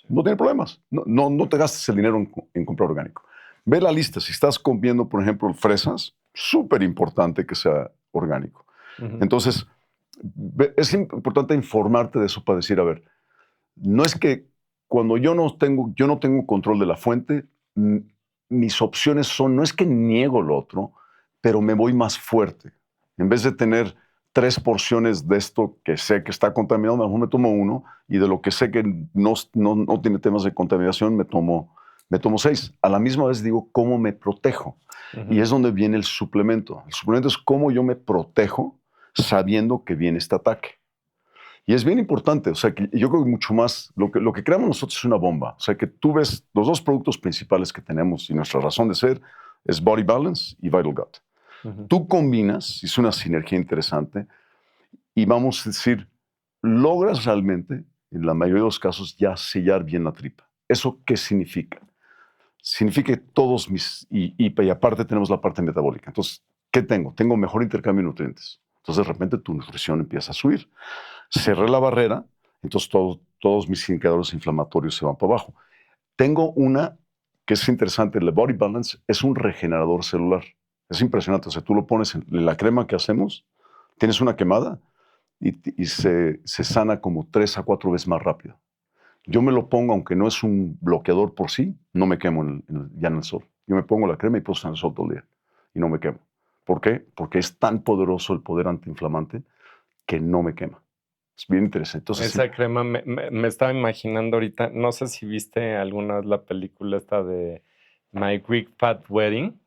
no tiene problemas, no te gastes el dinero en comprar orgánico. Ve la lista, si estás comiendo, por ejemplo, fresas, súper importante que sea orgánico. Entonces, es importante informarte de eso para decir, a ver, no es que cuando yo no tengo control de la fuente, mis opciones son, no es que niego lo otro, pero me voy más fuerte. En vez de tener 3 porciones de esto que sé que está contaminado, mejor me tomo 1, y de lo que sé que no tiene temas de contaminación, me tomo 6. A la misma vez digo, ¿cómo me protejo? Y es donde viene el suplemento. El suplemento es cómo yo me protejo sabiendo que viene este ataque. Y es bien importante, o sea, que yo creo que mucho más, lo que creamos nosotros es una bomba. O sea, que tú ves los 2 productos principales que tenemos y nuestra razón de ser es Body Balance y Vital Gut. Tú combinas, es una sinergia interesante, y vamos a decir, logras realmente, en la mayoría de los casos, ya sellar bien la tripa. ¿Eso qué significa? Significa que todos y aparte tenemos la parte metabólica. Entonces, ¿qué tengo? Tengo mejor intercambio de nutrientes. Entonces, de repente, tu nutrición empieza a subir. Cerré la barrera, entonces todos mis indicadores inflamatorios se van para abajo. Tengo una que es interesante, el Body Balance es un regenerador celular. Es impresionante, o sea, tú lo pones en la crema que hacemos, tienes una quemada y se sana como 3 a 4 veces más rápido. Yo me lo pongo, aunque no es un bloqueador por sí, no me quemo ya en el sol. Yo me pongo la crema y puedo estar en el sol todo el día y no me quemo. ¿Por qué? Porque es tan poderoso el poder antiinflamante que no me quema. Es bien interesante. Entonces, esa crema me estaba imaginando ahorita, no sé si viste alguna vez la película esta de My Greek Fat Wedding.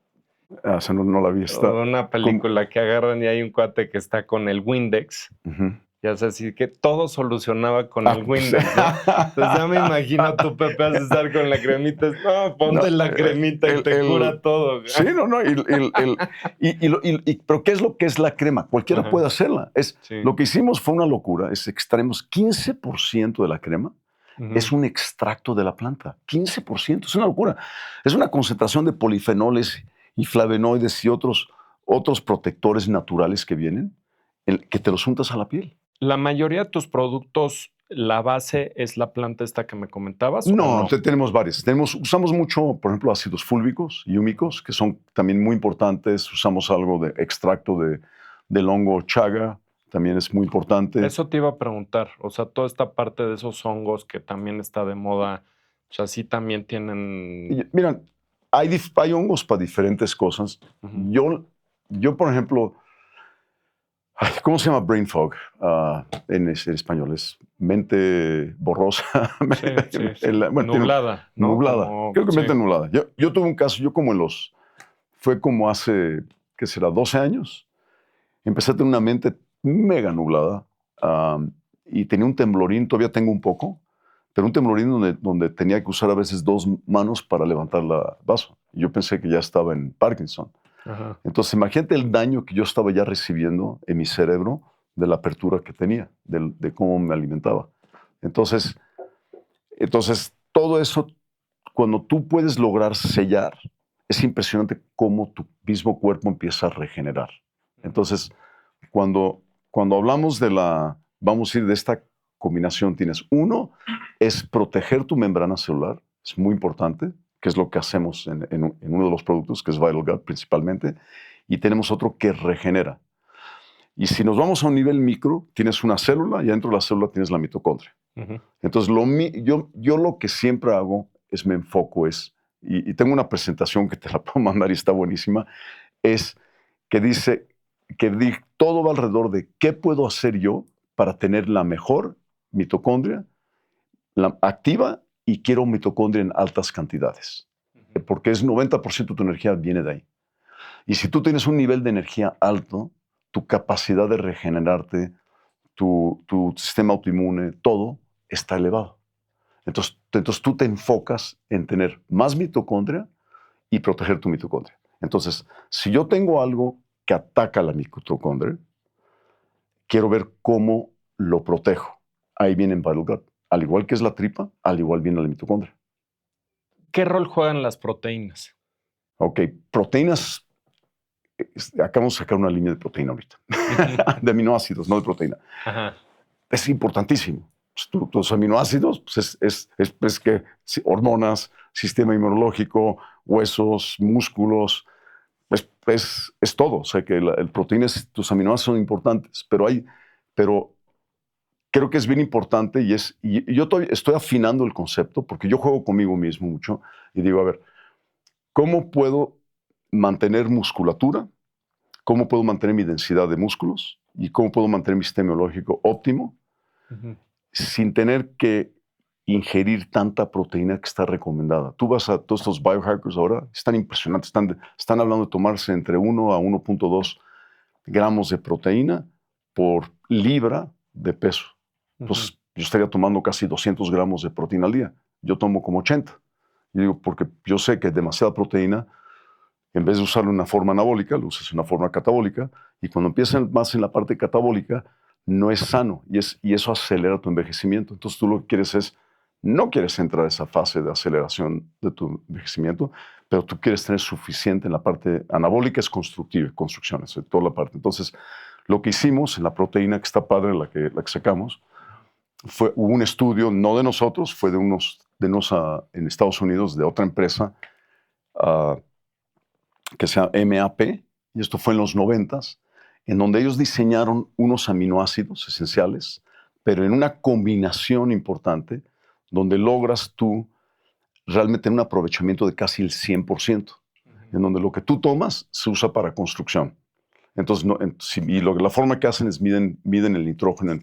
O sea, no la vi. Una película que agarran y hay un cuate que está con el Windex. Ya sé, así que todo solucionaba con el Windex, ¿no? Entonces ya me imagino tú, Pepe, vas a estar con la cremita. No, ponte la cremita y te cura todo. Sí, pero ¿qué es lo que es la crema? Cualquiera puede hacerla. Lo que hicimos fue una locura. Extraemos 15% de la crema. Es un extracto de la planta. 15%. Es una locura. Es una concentración de polifenoles y flavonoides y otros protectores naturales que vienen, que te los untas a la piel. ¿La mayoría de tus productos, la base es la planta esta que me comentabas? No, tenemos varias. Usamos mucho, por ejemplo, ácidos fúlvicos y húmicos, que son también muy importantes. Usamos algo de extracto del hongo chaga, también es muy importante. Eso te iba a preguntar. O sea, toda esta parte de esos hongos que también está de moda, o sea, sí también tienen... Mira, hay hongos para diferentes cosas. Yo, por ejemplo... ¿Cómo se llama brain fog en español? Es mente borrosa. Sí. Nublada. ¿no? Nublada. Creo que mente nublada. Yo tuve un caso, fue como hace, ¿qué será? 12 años. Empecé a tener una mente mega nublada y tenía un temblorín, todavía tengo un poco, pero un temblorín donde tenía que usar a veces 2 manos para levantar el vaso. Y yo pensé que ya estaba en Parkinson. Entonces, imagínate el daño que yo estaba ya recibiendo en mi cerebro de la apertura que tenía, de cómo me alimentaba. Entonces, todo eso, cuando tú puedes lograr sellar, es impresionante cómo tu mismo cuerpo empieza a regenerar. Entonces, cuando hablamos vamos a ir de esta combinación, tienes uno, es proteger tu membrana celular, es muy importante, que es lo que hacemos en uno de los productos, que es Vital Gut principalmente, y tenemos otro que regenera. Y si nos vamos a un nivel micro, tienes una célula y dentro de la célula tienes la mitocondria. Entonces, yo lo que siempre hago es me enfoco, y tengo una presentación que te la puedo mandar y está buenísima, es que dice que todo va alrededor de qué puedo hacer yo para tener la mejor mitocondria, la activa, y quiero mitocondria en altas cantidades, porque es 90% de tu energía viene de ahí. Y si tú tienes un nivel de energía alto, tu capacidad de regenerarte, tu sistema autoinmune, todo está elevado. Entonces tú te enfocas en tener más mitocondria y proteger tu mitocondria. Entonces, si yo tengo algo que ataca la mitocondria, quiero ver cómo lo protejo. Ahí viene Vital Gut. al igual que es la tripa, al igual viene la mitocondria. ¿Qué rol juegan las proteínas? Ok, proteínas. Acabamos de sacar una línea de proteína ahorita. De aminoácidos, no de proteína. Ajá. Es importantísimo. Tus aminoácidos, pues es que hormonas, sistema inmunológico, huesos, músculos, es todo. O sea que el proteína, tus aminoácidos son importantes, pero creo que es bien importante y yo estoy afinando el concepto porque yo juego conmigo mismo mucho y digo, a ver, ¿cómo puedo mantener musculatura? ¿Cómo puedo mantener mi densidad de músculos? ¿Y cómo puedo mantener mi sistema inmunológico óptimo sin tener que ingerir tanta proteína que está recomendada? Tú vas a todos estos biohackers ahora, están impresionantes, están hablando de tomarse entre 1 a 1.2 gramos de proteína por libra de peso. Entonces, yo estaría tomando casi 200 gramos de proteína al día. Yo tomo como 80. Y digo, porque yo sé que demasiada proteína, en vez de usarlo en una forma anabólica, lo usas en una forma catabólica, y cuando empiezas más en la parte catabólica, no es sano, y eso acelera tu envejecimiento. Entonces tú lo que quieres no quieres entrar a esa fase de aceleración de tu envejecimiento, pero tú quieres tener suficiente en la parte anabólica, es constructiva, construcciones, toda la parte. Entonces, lo que hicimos en la proteína, que está padre, la que sacamos, hubo un estudio, no de nosotros, fue de unos en Estados Unidos, de otra empresa, que se llama MAP, y esto fue en los 90s, en donde ellos diseñaron unos aminoácidos esenciales, pero en una combinación importante, donde logras tú realmente un aprovechamiento de casi el 100%, en donde lo que tú tomas se usa para construcción. Entonces, la forma que hacen es miden el nitrógeno en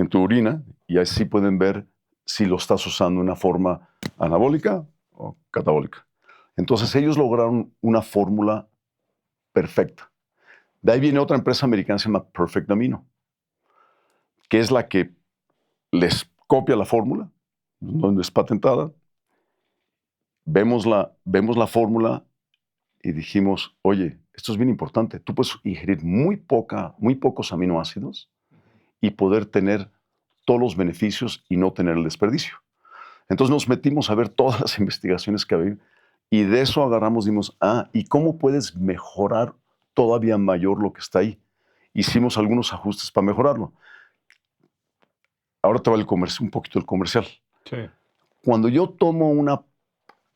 tu orina, y así pueden ver si lo estás usando de una forma anabólica o catabólica. Entonces ellos lograron una fórmula perfecta. De ahí viene otra empresa americana que se llama Perfect Amino, que es la que les copia la fórmula, no es patentada. Vemos la fórmula y dijimos, oye, esto es bien importante. Tú puedes ingerir muy pocos aminoácidos y poder tener todos los beneficios y no tener el desperdicio. Entonces nos metimos a ver todas las investigaciones que había y de eso agarramos y dimos, ¿y cómo puedes mejorar todavía mayor lo que está ahí? Hicimos algunos ajustes para mejorarlo. Ahora te va un poquito el comercial. Sí. Cuando yo tomo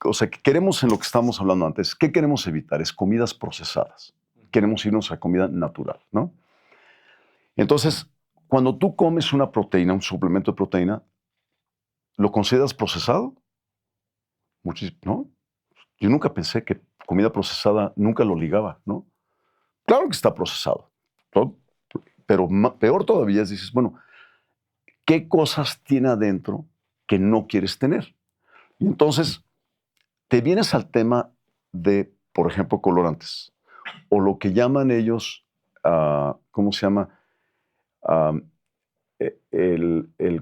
o sea, que queremos en lo que estábamos hablando antes, ¿qué queremos evitar? Es comidas procesadas. Queremos irnos a comida natural, ¿no? Entonces, cuando tú comes una proteína, un suplemento de proteína, ¿lo consideras procesado? ¿No? Yo nunca pensé que comida procesada, nunca lo ligaba, ¿no? Claro que está procesado, ¿no? Pero peor todavía es, dices, bueno, ¿qué cosas tiene adentro que no quieres tener? Y entonces te vienes al tema de, por ejemplo, colorantes, o lo que llaman ellos, ¿cómo se llama?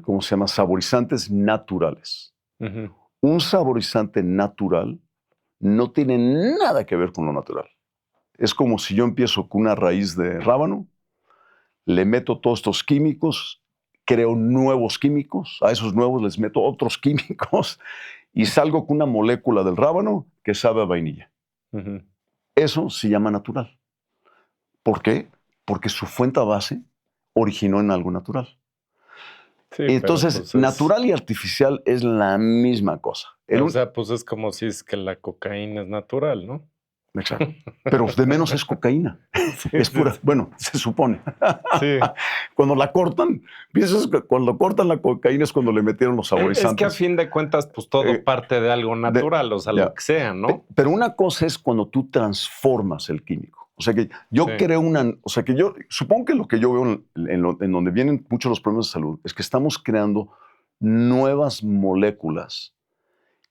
¿Cómo se llama? Saborizantes naturales. Un saborizante natural no tiene nada que ver con lo natural. Es como si yo empiezo con una raíz de rábano, le meto todos estos químicos, creo nuevos químicos, a esos nuevos les meto otros químicos y salgo con una molécula del rábano que sabe a vainilla. Eso se llama natural. ¿Por qué? Porque su fuente base originó en algo natural. Sí, entonces, pues natural y artificial es la misma cosa. O sea, pues es como si es que la cocaína es natural, ¿no? Exacto. Pero de menos es cocaína. Sí, es pura, bueno, se supone. Sí. Cuando la cortan, piensas que cuando cortan la cocaína es cuando le metieron los saborizantes. Es que a fin de cuentas, pues todo parte de algo natural, o sea, lo que sea, ¿no? Pero una cosa es cuando tú transformas el químico. O sea que yo creo supongo que lo que yo veo en donde vienen muchos los problemas de salud es que estamos creando nuevas moléculas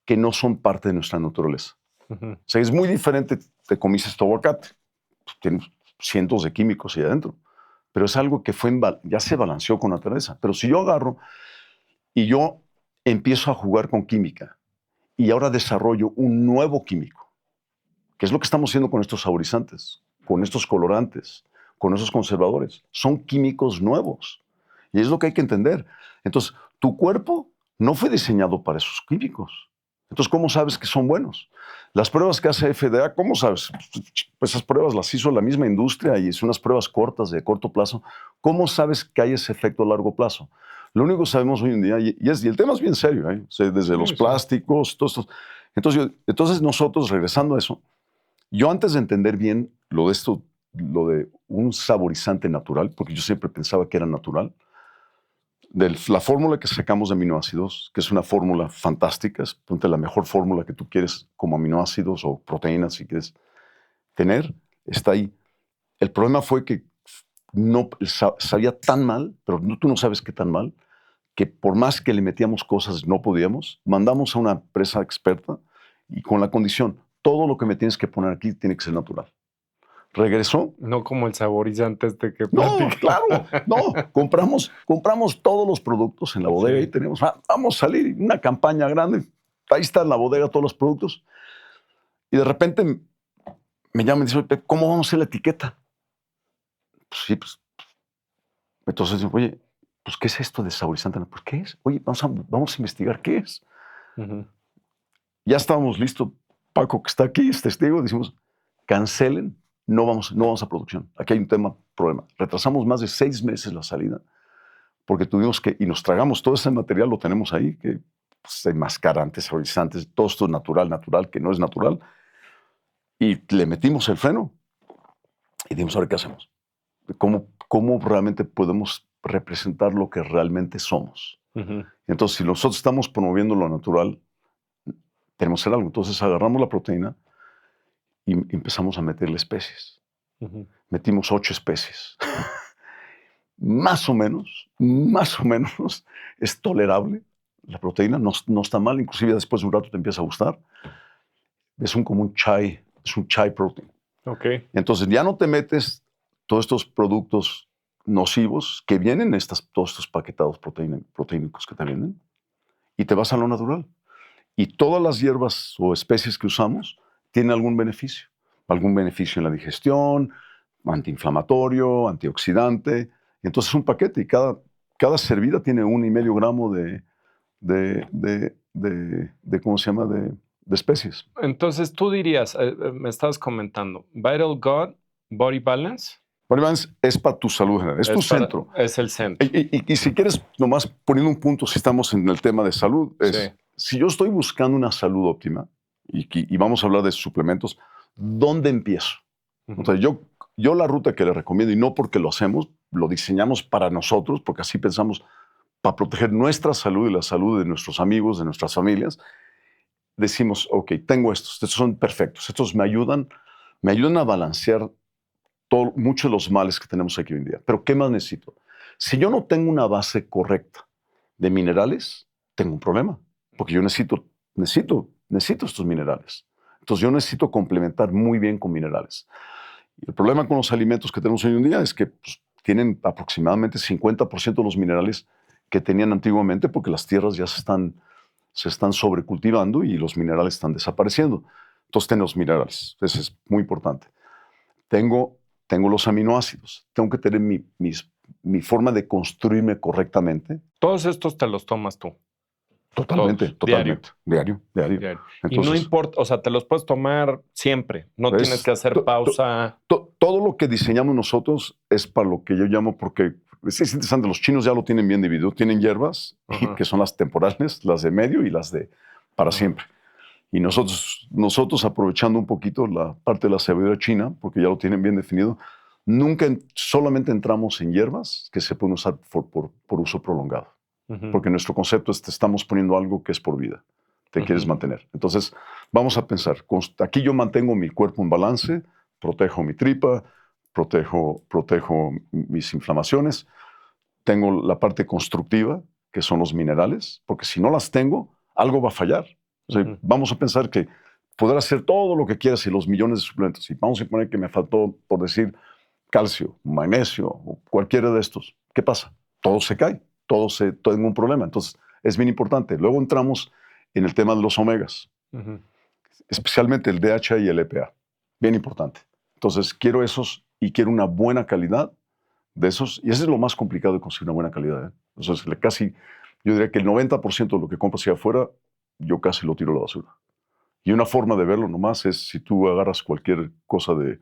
que no son parte de nuestra naturaleza. O sea, es muy diferente, te comiste este aguacate, tiene cientos de químicos ahí adentro, pero es algo que ya se balanceó con la naturaleza. Pero si yo agarro y yo empiezo a jugar con química y ahora desarrollo un nuevo químico, que es lo que estamos haciendo con estos saborizantes, con estos colorantes, con esos conservadores, son químicos nuevos y es lo que hay que entender. Entonces, tu cuerpo no fue diseñado para esos químicos. Entonces, ¿cómo sabes que son buenos? Las pruebas que hace FDA, ¿cómo sabes? Pues esas pruebas las hizo la misma industria y son unas pruebas cortas, de corto plazo. ¿Cómo sabes que hay ese efecto a largo plazo? Lo único que sabemos hoy en día, y el tema es bien serio, ¿eh? O sea, desde los plásticos, todo esto. Entonces, nosotros, regresando a eso, yo antes de entender bien lo de esto, lo de un saborizante natural, porque yo siempre pensaba que era natural, la fórmula que sacamos de aminoácidos, que es una fórmula fantástica, es la mejor fórmula que tú quieres como aminoácidos o proteínas, si quieres tener, está ahí. El problema fue que no sabía tan mal, pero tú no sabes qué tan mal, que por más que le metíamos cosas no podíamos. Mandamos a una empresa experta y con la condición, todo lo que me tienes que poner aquí tiene que ser natural. Regresó. No como el saborizante que No, platica. claro, no. Compramos todos los productos en la bodega y tenemos, vamos a salir, una campaña grande. Ahí está en la bodega todos los productos. Y de repente me llaman y dicen, ¿cómo vamos a hacer la etiqueta? Pues sí, pues. Entonces digo, oye, pues, ¿qué es esto de saborizante? Pues, ¿qué es? Oye, vamos a investigar qué es. Ya estábamos listos. Paco, que está aquí, es testigo, decimos, cancelen, no vamos a producción. Aquí hay un problema. Retrasamos más de 6 meses la salida porque tuvimos que, y nos tragamos todo ese material, lo tenemos ahí, que pues, enmascarantes, saborizantes, todo esto natural, que no es natural, y le metimos el freno y dijimos, ¿ahora qué hacemos? ¿Cómo realmente podemos representar lo que realmente somos? Entonces, si nosotros estamos promoviendo lo natural, tenemos que hacer algo. Entonces agarramos la proteína y empezamos a meterle especies. Metimos 8 especies. Más o menos es tolerable. La proteína no está mal, inclusive después de un rato te empieza a gustar. Es un chai protein. Okay. Entonces ya no te metes todos estos productos nocivos que vienen, todos estos paquetados proteínicos que te vienen, y te vas a lo natural. Y todas las hierbas o especies que usamos tienen algún beneficio en la digestión, antiinflamatorio, antioxidante. Entonces es un paquete y cada servida tiene 1,5 gramos de ¿cómo se llama? De especies. Entonces tú dirías, me estabas comentando, Vital Gut, Body Balance. Body Balance es para tu salud general, es tu centro. Es el centro. Y si quieres, nomás poniendo un punto, si estamos en el tema de salud, si yo estoy buscando una salud óptima, y vamos a hablar de suplementos, ¿dónde empiezo? O sea, yo la ruta que le recomiendo, y no porque lo hacemos, lo diseñamos para nosotros, porque así pensamos, para proteger nuestra salud y la salud de nuestros amigos, de nuestras familias, decimos, ok, tengo estos son perfectos, estos me ayudan a balancear muchos de los males que tenemos aquí hoy en día. Pero ¿qué más necesito? Si yo no tengo una base correcta de minerales, tengo un problema, porque yo necesito estos minerales. Entonces yo necesito complementar muy bien con minerales. Y el problema con los alimentos que tenemos hoy en día es que tienen aproximadamente 50% de los minerales que tenían antiguamente porque las tierras ya se están sobrecultivando y los minerales están desapareciendo. Entonces tenemos minerales, eso es muy importante. Tengo los aminoácidos, tengo que tener mi forma de construirme correctamente. Todos estos te los tomas tú. Totalmente. Diario. Entonces, y no importa, o sea, te los puedes tomar siempre, no tienes que hacer pausa. Todo lo que diseñamos nosotros es para lo que yo llamo, porque es interesante, los chinos ya lo tienen bien dividido, tienen hierbas, que son las temporales, las de medio y las de para siempre. Y nosotros aprovechando un poquito la parte de la sabiduría china, porque ya lo tienen bien definido, solamente entramos en hierbas que se pueden usar por uso prolongado. Porque nuestro concepto es que estamos poniendo algo que es por vida, te quieres mantener. Entonces, vamos a pensar, aquí yo mantengo mi cuerpo en balance, protejo mi tripa, protejo mis inflamaciones, tengo la parte constructiva, que son los minerales, porque si no las tengo, algo va a fallar. O sea, vamos a pensar que poder hacer todo lo que quieras y los millones de suplementos, y vamos a poner que me faltó, por decir, calcio, magnesio o cualquiera de estos, ¿qué pasa? Todo se cae. Tengo un problema. Entonces, es bien importante. Luego entramos en el tema de los omegas, especialmente el DHA y el EPA. Bien importante. Entonces, quiero esos y quiero una buena calidad de esos. Y eso es lo más complicado de conseguir una buena calidad. Entonces, Yo diría que el 90% de lo que compras allá afuera, yo casi lo tiro a la basura. Y una forma de verlo nomás es si tú agarras cualquier cosa de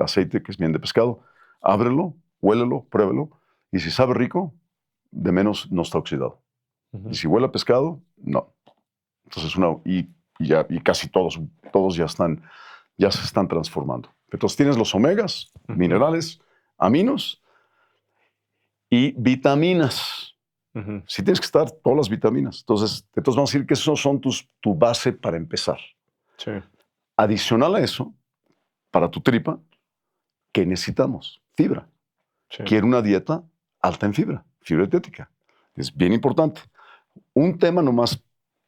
aceite que es bien de pescado, ábrelo, huélelo, pruébelo, y si sabe rico, de menos no está oxidado. Y si huele a pescado, no. Entonces, y casi todos ya se están transformando. Entonces tienes los omegas, minerales, aminos y vitaminas. Sí tienes que estar todas las vitaminas. Entonces vamos a decir que esos son tu base para empezar. Sí. Adicional a eso, para tu tripa, ¿qué necesitamos? Fibra. Sí. Quiero una dieta alta en fibra dietética. Es bien importante. Un tema nomás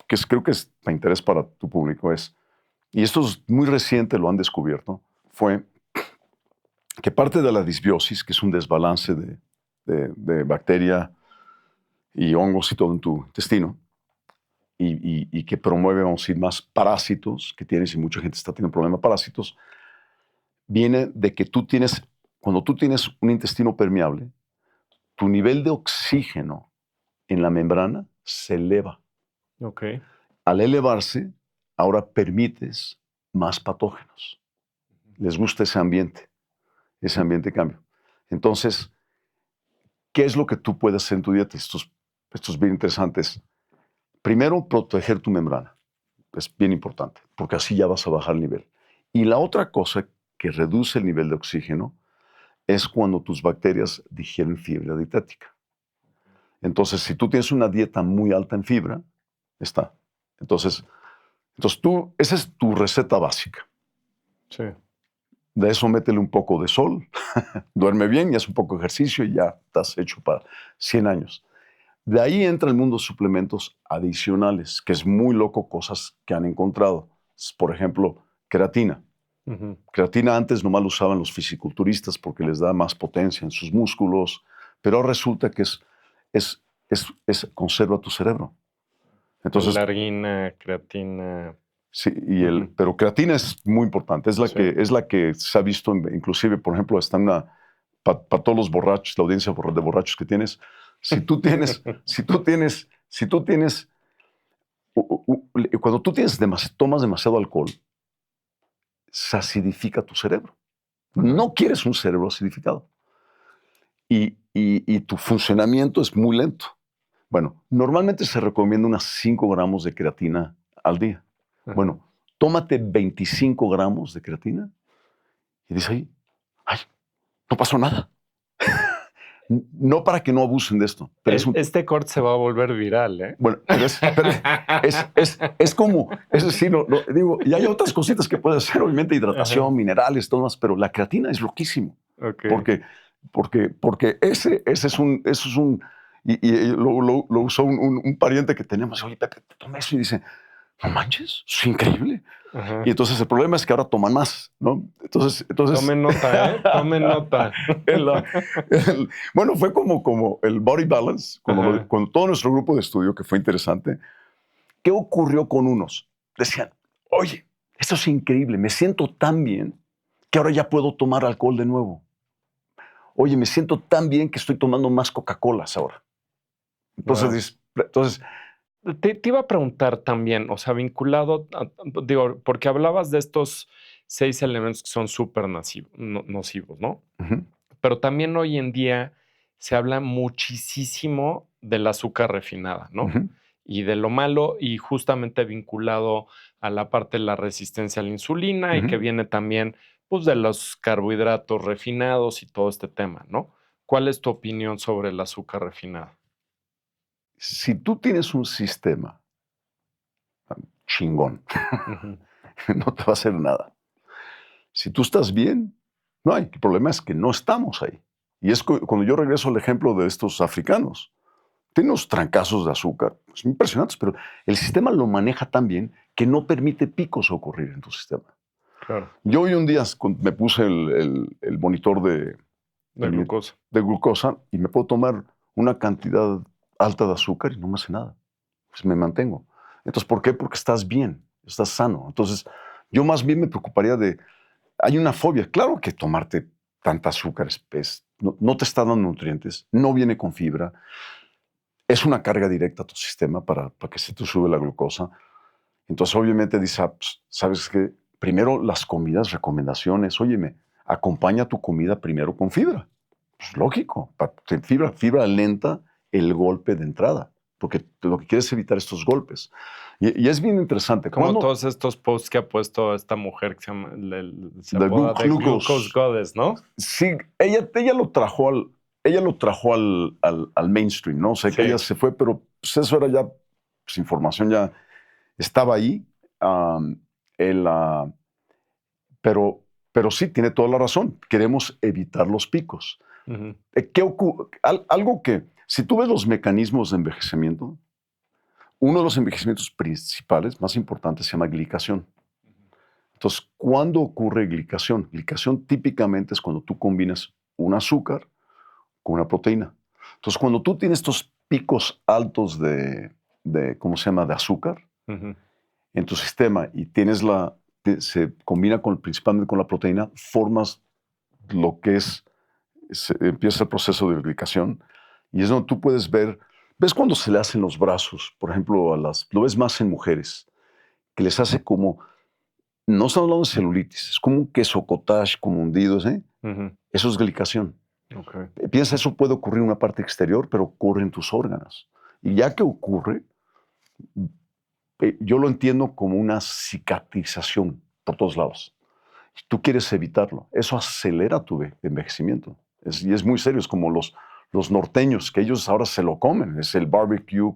que creo que es de interés para tu público es, y esto es muy reciente, lo han descubierto, fue que parte de la disbiosis, que es un desbalance de bacteria y hongos y todo en tu intestino, y que promueve, vamos a decir, más parásitos que tienes, y mucha gente está teniendo problemas de parásitos, viene de que cuando tú tienes un intestino permeable, tu nivel de oxígeno en la membrana se eleva. Okay. Al elevarse, ahora permites más patógenos. Les gusta ese ambiente cambio. Entonces, ¿qué es lo que tú puedes hacer en tu dieta? Esto es bien interesante. Primero, proteger tu membrana. Es bien importante, porque así ya vas a bajar el nivel. Y la otra cosa que reduce el nivel de oxígeno es cuando tus bacterias digieren fibra dietética. Entonces, si tú tienes una dieta muy alta en fibra, está. Entonces esa es tu receta básica. Sí. De eso métele un poco de sol, duerme bien y haz un poco de ejercicio y ya estás hecho para 100 años. De ahí entra el mundo de suplementos adicionales, que es muy loco cosas que han encontrado. Por ejemplo, creatina. Creatina antes nomás lo usaban los fisiculturistas porque les da más potencia en sus músculos, pero resulta que conserva tu cerebro. Entonces, L-argina, creatina. Sí, pero creatina es muy importante. Es la que se ha visto, inclusive, por ejemplo, está para todos los borrachos, la audiencia de borrachos que tienes. Cuando tú tomas demasiado alcohol, se acidifica tu cerebro. No quieres un cerebro acidificado. Y tu funcionamiento es muy lento. Bueno, normalmente se recomienda unas 5 gramos de creatina al día. Bueno, tómate 25 gramos de creatina y dices ay, no pasó nada. No para que no abusen de esto. Pero este corte se va a volver viral, ¿eh? Bueno, pero es como, es decir, digo, y hay otras cositas que puedes hacer, obviamente, hidratación, minerales, todo más, pero la creatina es loquísimo. Okay. Porque ese es un y lo usó un pariente que teníamos. Oye, Pepe, toma eso y dice, no manches, es increíble. Y entonces el problema es que ahora toman más, ¿no? Entonces tomen nota, ¿eh? Tomen nota. Bueno, fue como el body balance, con todo nuestro grupo de estudio, que fue interesante. ¿Qué ocurrió con unos? Decían, oye, esto es increíble, me siento tan bien que ahora ya puedo tomar alcohol de nuevo. Oye, me siento tan bien que estoy tomando más Coca-Colas ahora. Entonces, Te iba a preguntar también, o sea, vinculado, digo, porque hablabas de estos 6 elementos que son súper nocivos, ¿no? Pero también hoy en día se habla muchísimo del azúcar refinada, ¿no? Y de lo malo, y justamente vinculado a la parte de la resistencia a la insulina y que viene también, pues, de los carbohidratos refinados y todo este tema, ¿no? ¿Cuál es tu opinión sobre el azúcar refinada? Si tú tienes un sistema chingón, no te va a hacer nada. Si tú estás bien, no hay. El problema es que no estamos ahí. Y es cuando yo regreso al ejemplo de estos africanos. Tienen unos trancazos de azúcar, son impresionantes, pero el sistema lo maneja tan bien que no permite picos ocurrir en tu sistema. Claro. Yo hoy un día me puse el monitor de glucosa y me puedo tomar una cantidad alta de azúcar y no me hace nada. Pues me mantengo. Entonces, ¿por qué? Porque estás bien, estás sano. Entonces, yo más bien me preocuparía hay una fobia. Claro que tomarte tanta azúcar no te está dando nutrientes, no viene con fibra. es una carga directa a tu sistema para que se te sube la glucosa. Entonces, obviamente, dice, pues, ¿sabes qué? Primero, las comidas, recomendaciones. Óyeme, acompaña tu comida primero con fibra. Pues lógico, fibra lenta el golpe de entrada, porque lo que quieres es evitar estos golpes. Y es bien interesante. Como todos estos posts que ha puesto esta mujer que se apoda The Glucose Goddess, ¿no? Sí, ella lo trajo al mainstream, ¿no? O sea, que ella se fue, pero pues eso era ya, pues, información ya estaba ahí. Pero sí, tiene toda la razón. Queremos evitar los picos. Uh-huh. ¿Qué ocurre? Algo que, si tú ves los mecanismos de envejecimiento, uno de los envejecimientos principales, más importantes, se llama glicación. Entonces, ¿cuándo ocurre glicación? Glicación típicamente es cuando tú combinas un azúcar con una proteína. Entonces, cuando tú tienes estos picos altos de ¿cómo se llama?, de azúcar, uh-huh, en tu sistema y se combina principalmente con la proteína, formas lo que empieza el proceso de glicación, y es donde tú puedes ves cuando se le hacen los brazos, por ejemplo, lo ves más en mujeres, que les hace como, no estamos hablando de celulitis, es como un queso cottage, como hundido, ¿sí? Uh-huh. Eso es glicación. Okay. Piensa, eso puede ocurrir en una parte exterior, pero ocurre en tus órganos. Y ya que ocurre, yo lo entiendo como una cicatrización por todos lados. Tú quieres evitarlo. Eso acelera tu envejecimiento. Y es muy serio. Es como los norteños, que ellos ahora se lo comen. Es el barbecue,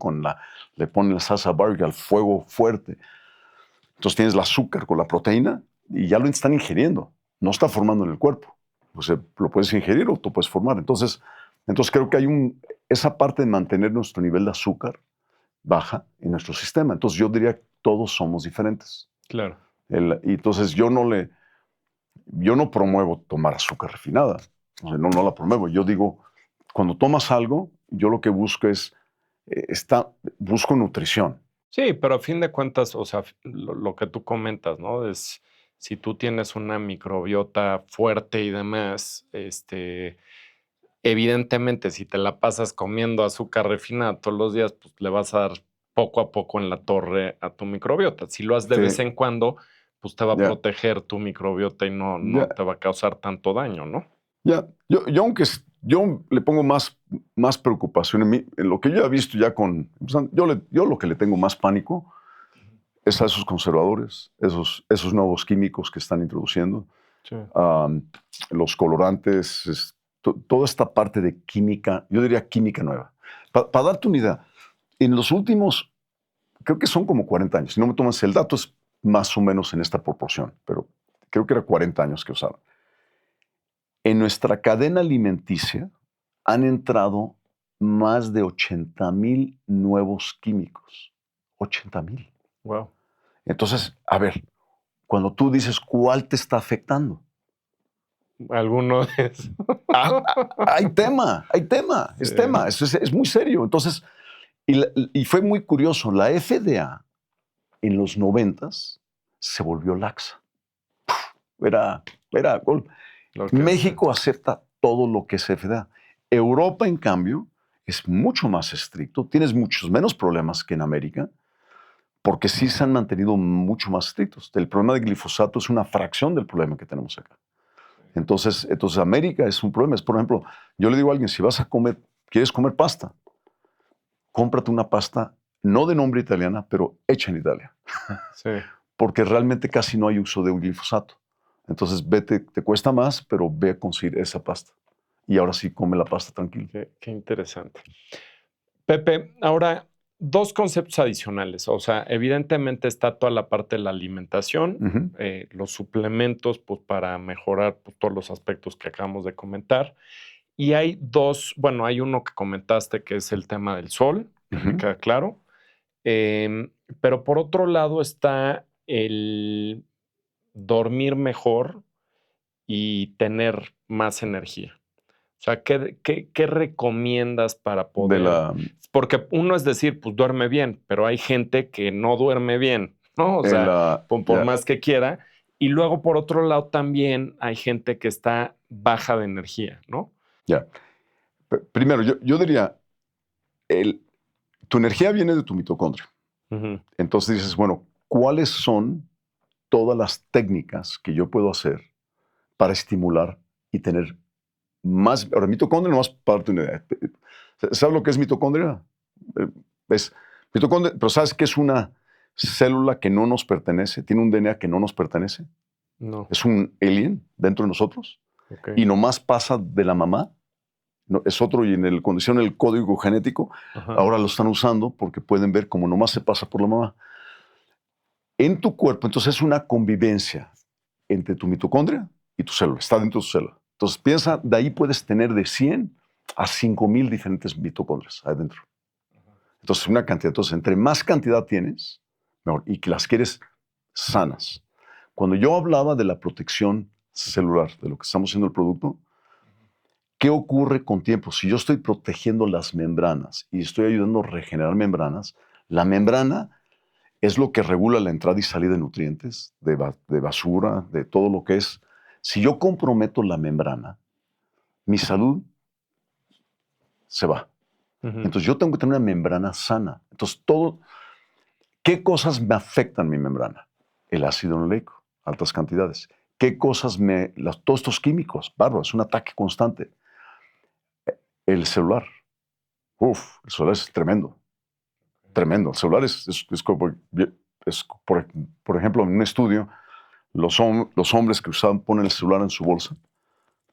le ponen la salsa barbecue al fuego fuerte. Entonces tienes el azúcar con la proteína y ya lo están ingiriendo. No está formando en el cuerpo. O sea, lo puedes ingerir o tú puedes formar. Entonces creo que hay esa parte de mantener nuestro nivel de azúcar baja en nuestro sistema. Entonces yo diría que todos somos diferentes. Claro. Y entonces yo no promuevo tomar azúcar refinada. O sea, no la promuevo. Yo digo, cuando tomas algo, yo lo que busco busco nutrición. Sí, pero a fin de cuentas, o sea, lo que tú comentas, ¿no? Es, si tú tienes una microbiota fuerte y demás, evidentemente, si te la pasas comiendo azúcar refinada todos los días, pues le vas a dar poco a poco en la torre a tu microbiota. Si lo haces de vez en cuando, pues te va a proteger tu microbiota y no te va a causar tanto daño, ¿no? Yo le pongo más preocupación en lo que yo he visto ya yo lo que le tengo más pánico es a esos conservadores, esos nuevos químicos que están introduciendo, sí, los colorantes, toda esta parte de química, yo diría química nueva. Para darte una idea, en los últimos, creo que son como 40 años, si no me tomas el dato, es más o menos en esta proporción, pero creo que era 40 años que usaban. En nuestra cadena alimenticia han entrado más de 80,000 nuevos químicos. 80,000. Wow. Entonces, a ver, cuando tú dices, ¿cuál te está afectando? Alguno de esos. Hay tema, es tema, es muy serio. Entonces, y fue muy curioso, la FDA en los 90s se volvió laxa. Era gol. México acepta todo lo que es FDA. Europa, en cambio, es mucho más estricto. Tienes muchos menos problemas que en América, porque sí se han mantenido mucho más estrictos. El problema de glifosato es una fracción del problema que tenemos acá. Entonces América es un problema. Por ejemplo, yo le digo a alguien, si quieres comer pasta, cómprate una pasta no de nombre italiana, pero hecha en Italia. Sí. Porque realmente casi no hay uso de un glifosato. Entonces, te cuesta más, pero ve a conseguir esa pasta. Y ahora sí, come la pasta tranquilo. Qué interesante. Pepe, ahora, dos conceptos adicionales. O sea, evidentemente está toda la parte de la alimentación, uh-huh, los suplementos, pues para mejorar pues, todos los aspectos que acabamos de comentar. Y hay hay uno que comentaste que es el tema del sol, que uh-huh, me queda claro. Pero por otro lado está el dormir mejor y tener más energía. O sea, ¿qué recomiendas para poder? Porque uno es decir, pues duerme bien, pero hay gente que no duerme bien, ¿no? O sea, por más que quiera. Y luego, por otro lado, también hay gente que está baja de energía, ¿no? Primero, yo diría, tu energía viene de tu mitocondria. Entonces dices, bueno, ¿cuáles son todas las técnicas que yo puedo hacer para estimular y tener más? Ahora, mitocondria nomás parte de una idea. ¿Sabes lo que es mitocondria? Es mitocondria, pero ¿sabes qué es una célula que no nos pertenece? Tiene un DNA que no nos pertenece. No. Es un alien dentro de nosotros. Okay. Y nomás pasa de la mamá. No, es otro, y en el condición el código genético, ahora lo están usando porque pueden ver cómo nomás se pasa por la mamá. En tu cuerpo, entonces es una convivencia entre tu mitocondria y tu célula, está dentro de tu célula. Entonces piensa, de ahí puedes tener de 100 a 5,000 diferentes mitocondrias adentro. Entonces una cantidad, entonces entre más cantidad tienes, mejor, y que las quieres sanas. Cuando yo hablaba de la protección celular, de lo que estamos haciendo el producto, ¿qué ocurre con tiempo? Si yo estoy protegiendo las membranas y estoy ayudando a regenerar membranas, la membrana es lo que regula la entrada y salida de nutrientes, de basura, de todo lo que es. Si yo comprometo la membrana, mi salud se va. Entonces yo tengo que tener una membrana sana. Entonces ¿qué cosas me afectan mi membrana? El ácido oleico, altas cantidades. ¿Qué cosas todos estos químicos? Bárbaro, es un ataque constante. El celular. El celular es tremendo. Tremendo. El celular es como, por ejemplo, en un estudio, los hombres que ponen el celular en su bolsa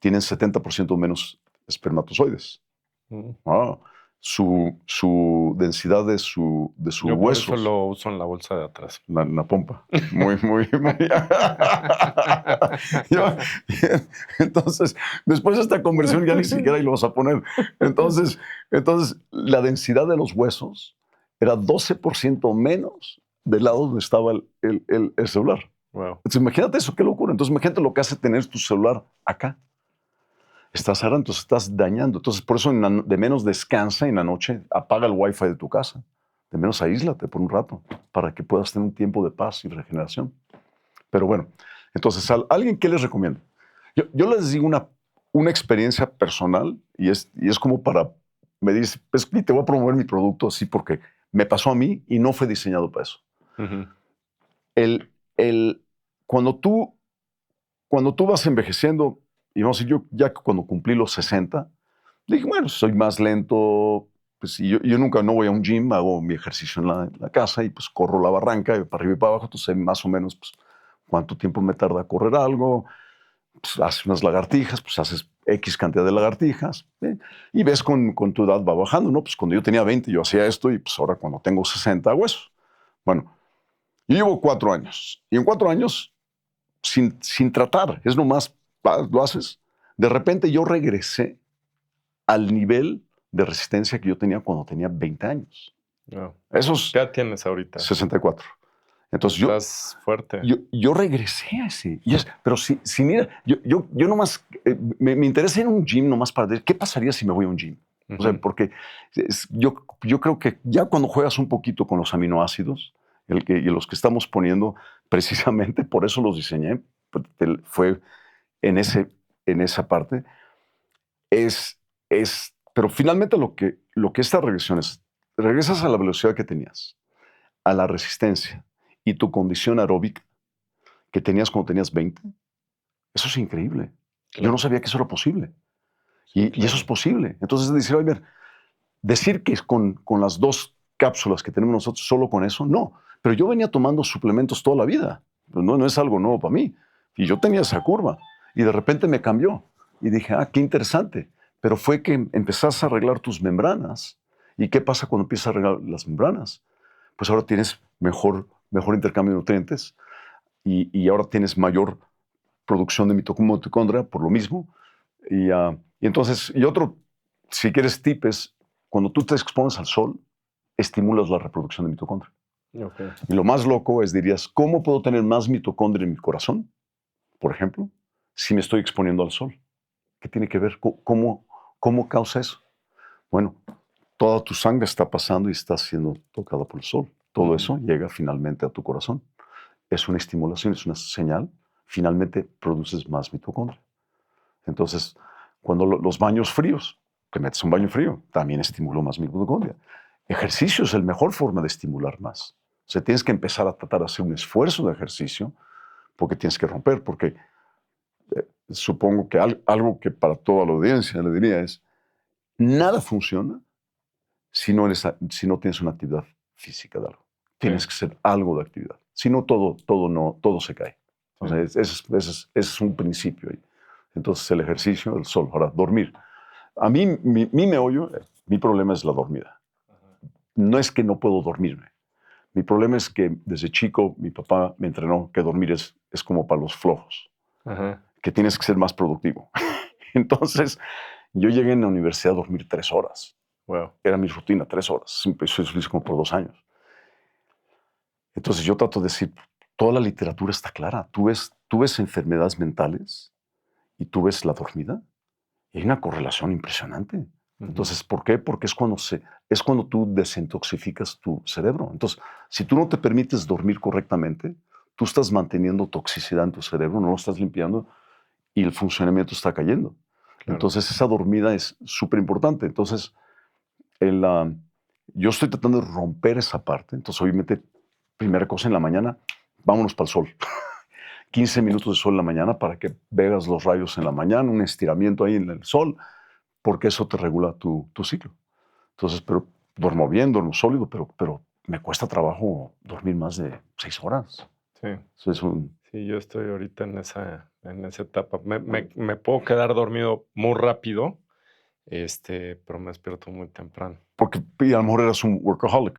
tienen 70% menos espermatozoides. Su densidad de su Yo huesos. por eso lo uso en la bolsa de atrás. La pompa. Muy. Entonces, después de esta conversión ya ni siquiera ahí lo vas a poner. Entonces, la densidad de los huesos era 12% menos del lado donde estaba el celular. Wow. Entonces, imagínate eso, qué locura. Entonces, imagínate lo que hace tener tu celular acá. Estás ahora, entonces estás dañando. Entonces, por eso de menos descansa en la noche, apaga el wifi de tu casa. De menos aíslate por un rato para que puedas tener un tiempo de paz y regeneración. Pero bueno, entonces, ¿alguien qué les recomiendo? Yo les digo una experiencia personal y es como para, me dice, pues, te voy a promover mi producto así porque me pasó a mí y no fue diseñado para eso. Cuando tú vas envejeciendo, y vamos a decir, yo ya cuando cumplí los 60, dije, bueno, soy más lento, pues yo nunca no voy a un gym, hago mi ejercicio en la casa y pues corro la barranca para arriba y para abajo, entonces sé más o menos pues, cuánto tiempo me tarda correr algo, pues haces unas lagartijas, pues haces X cantidad de lagartijas, y ves con tu edad va bajando, ¿no? Pues cuando yo tenía 20 yo hacía esto y pues ahora cuando tengo 60 hago eso. Bueno, yo llevo 4 años y en 4 años sin tratar, es nomás, lo haces. De repente yo regresé al nivel de resistencia que yo tenía cuando tenía 20 años. Wow. Esos, ¿Qué tienes ahorita? 64. Entonces Estás fuerte. Yo regresé a ese. Pero sin ir. Yo nomás. Me interesa ir a un gym nomás para ver qué pasaría si me voy a un gym. O sea, porque yo creo que ya cuando juegas un poquito con los aminoácidos, y los que estamos poniendo, precisamente por eso los diseñé, fue en esa parte, pero finalmente lo que esta regresión es, regresas a la velocidad que tenías, a la resistencia y tu condición aeróbica que tenías cuando tenías 20. Eso es increíble. Claro. Yo no sabía que eso era posible. Y eso es posible. Entonces decir que con las 2 cápsulas que tenemos nosotros, solo con eso, no. Pero yo venía tomando suplementos toda la vida. No es algo nuevo para mí. Y yo tenía esa curva. Y de repente me cambió. Y dije, qué interesante. Pero fue que empezaste a arreglar tus membranas. ¿Y qué pasa cuando empiezas a arreglar las membranas? Pues ahora tienes mejor intercambio de nutrientes y ahora tienes mayor producción de mitocondria por lo mismo. Y entonces, si quieres tip es, cuando tú te expones al sol, estimulas la reproducción de mitocondria. Okay. Y lo más loco dirías, ¿cómo puedo tener más mitocondria en mi corazón? Por ejemplo, si me estoy exponiendo al sol. ¿Qué tiene que ver? ¿Cómo causa eso? Bueno, toda tu sangre está pasando y está siendo tocada por el sol. Todo eso llega finalmente a tu corazón. Es una estimulación, es una señal. Finalmente produces más mitocondria. Entonces, cuando los baños fríos, te metes un baño frío, también estimuló más mitocondria. Ejercicio es la mejor forma de estimular más. O sea, tienes que empezar a tratar de hacer un esfuerzo de ejercicio porque tienes que romper, porque supongo que algo que para toda la audiencia le diría es, nada funciona si no tienes una actividad física de algo. Tienes que hacer algo de actividad. Si no, todo se cae. O sea, ese es un principio ahí. Entonces, el ejercicio, el sol. Ahora, dormir. A mí, mi meollo, mi problema es la dormida. No es que no puedo dormirme. Mi problema es que desde chico mi papá me entrenó que dormir es como para los flojos, que tienes que ser más productivo. Entonces, yo llegué en la universidad a dormir 3 horas. Wow. Era mi rutina, 3 horas. Empecé eso como por 2 años. Entonces, yo trato de decir, toda la literatura está clara. Tú ves enfermedades mentales y tú ves la dormida y hay una correlación impresionante. Entonces, ¿por qué? Porque es cuando tú desintoxificas tu cerebro. Entonces, si tú no te permites dormir correctamente, tú estás manteniendo toxicidad en tu cerebro, no lo estás limpiando y el funcionamiento está cayendo. Claro. Entonces, esa dormida es súper importante. Entonces, yo estoy tratando de romper esa parte. Entonces, obviamente, primera cosa en la mañana, vámonos para el sol. 15 minutos de sol en la mañana para que veas los rayos en la mañana, un estiramiento ahí en el sol, porque eso te regula tu ciclo. Entonces, pero duermo bien, duermo sólido, pero me cuesta trabajo dormir más de 6 horas. Sí. Eso es Sí, yo estoy ahorita en esa etapa. Me puedo quedar dormido muy rápido, pero me despierto muy temprano. Porque a lo mejor eras un workaholic.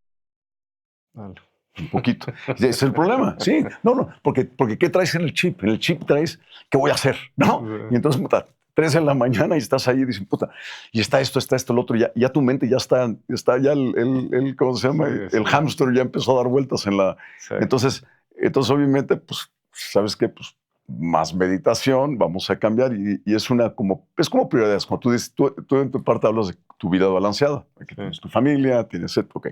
Vale. Un poquito. Ese es el problema. Sí, no, porque ¿qué traes en el chip? En el chip traes, ¿qué voy a hacer? ¿No? Y entonces, 3 de la mañana y estás ahí y dices, puta, y está esto, el otro, ya tu mente ya está ya ¿cómo se llama? Sí, el hámster ya empezó a dar vueltas en la... Sí. Entonces, obviamente, pues, ¿sabes qué? Pues, más meditación, vamos a cambiar y es como prioridades. Como tú dices, tú en tu parte hablas de tu vida balanceada. Aquí tienes tu familia, tienes... Ok.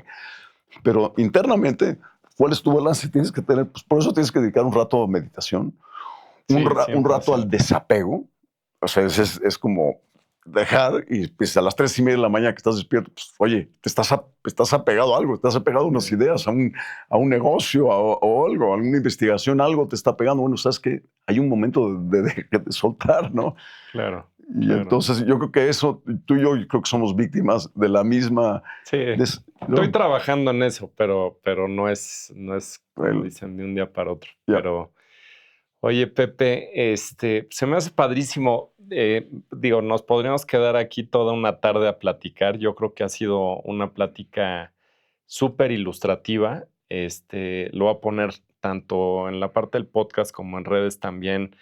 Pero internamente, ¿cuál es tu balance? Tienes que tener, pues por eso tienes que dedicar un rato a meditación, un rato al desapego. O sea, es como dejar y pues a las 3:30 de la mañana que estás despierto, pues oye, estás apegado a algo, estás apegado a unas ideas, a un negocio o algo, a una investigación, algo te está pegando. Bueno, sabes que hay un momento de soltar, ¿no? Claro. Y claro. Entonces yo creo que eso, tú y yo creo que somos víctimas de la misma... Sí, estoy trabajando en eso, pero no es como dicen, de un día para otro. Yeah. Pero, oye, Pepe, se me hace padrísimo. Nos podríamos quedar aquí toda una tarde a platicar. Yo creo que ha sido una plática súper ilustrativa. Lo voy a poner tanto en la parte del podcast como en redes también,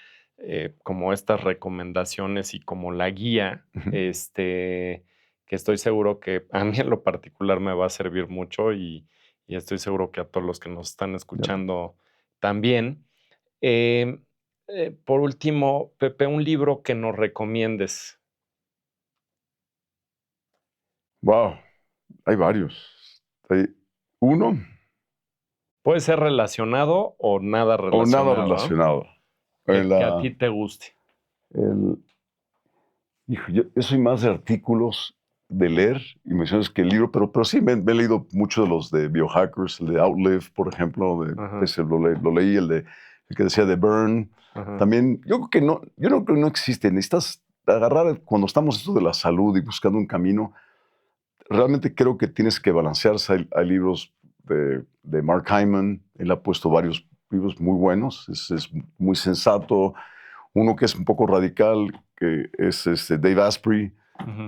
como estas recomendaciones y como la guía, que estoy seguro que a mí en lo particular me va a servir mucho y estoy seguro que a todos los que nos están escuchando también. Por último, Pepe, un libro que nos recomiendes. Wow, hay varios. Hay uno. Puede ser relacionado o nada relacionado. O nada relacionado. Que a ti te guste. Yo soy más de artículos de leer y mencionas que el libro, pero sí me he leído muchos de los de biohackers, el de Outlive, por ejemplo, lo leí, el que decía de Burn. También, yo creo que no existe. Necesitas agarrar, cuando estamos esto de la salud y buscando un camino, realmente creo que tienes que balancearse. Hay libros de Mark Hyman, él ha puesto varios libros muy buenos, es muy sensato. Uno que es un poco radical, que es Dave Asprey,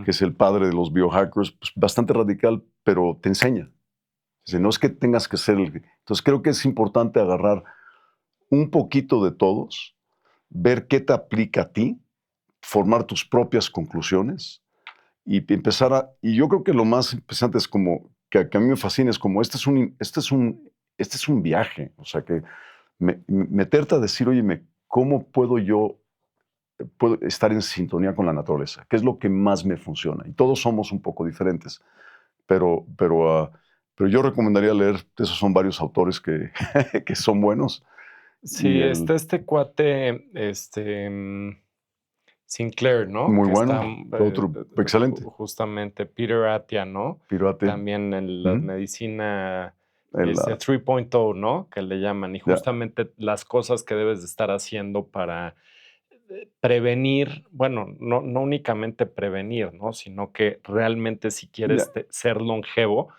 que es el padre de los biohackers, pues bastante radical, pero te enseña. No es que tengas que ser Entonces creo que es importante agarrar un poquito de todos, ver qué te aplica a ti, formar tus propias conclusiones y empezar y yo creo que lo más interesante es como, que a mí me fascina, es como, este es un viaje, o sea, que meterte a decir, oye, ¿cómo puedo estar en sintonía con la naturaleza? ¿Qué es lo que más me funciona? Y todos somos un poco diferentes, pero yo recomendaría leer, esos son varios autores que, que son buenos. Sí, este cuate, Sinclair, ¿no? Muy Que bueno, está, otro excelente. Justamente Peter Attia, ¿no? Piroate, También en la medicina el, 3.0, ¿no? Que le llaman. Y ya, justamente las cosas que debes de estar haciendo para prevenir, bueno, no únicamente prevenir, ¿no? Sino que realmente si ya. quieres ser longevo.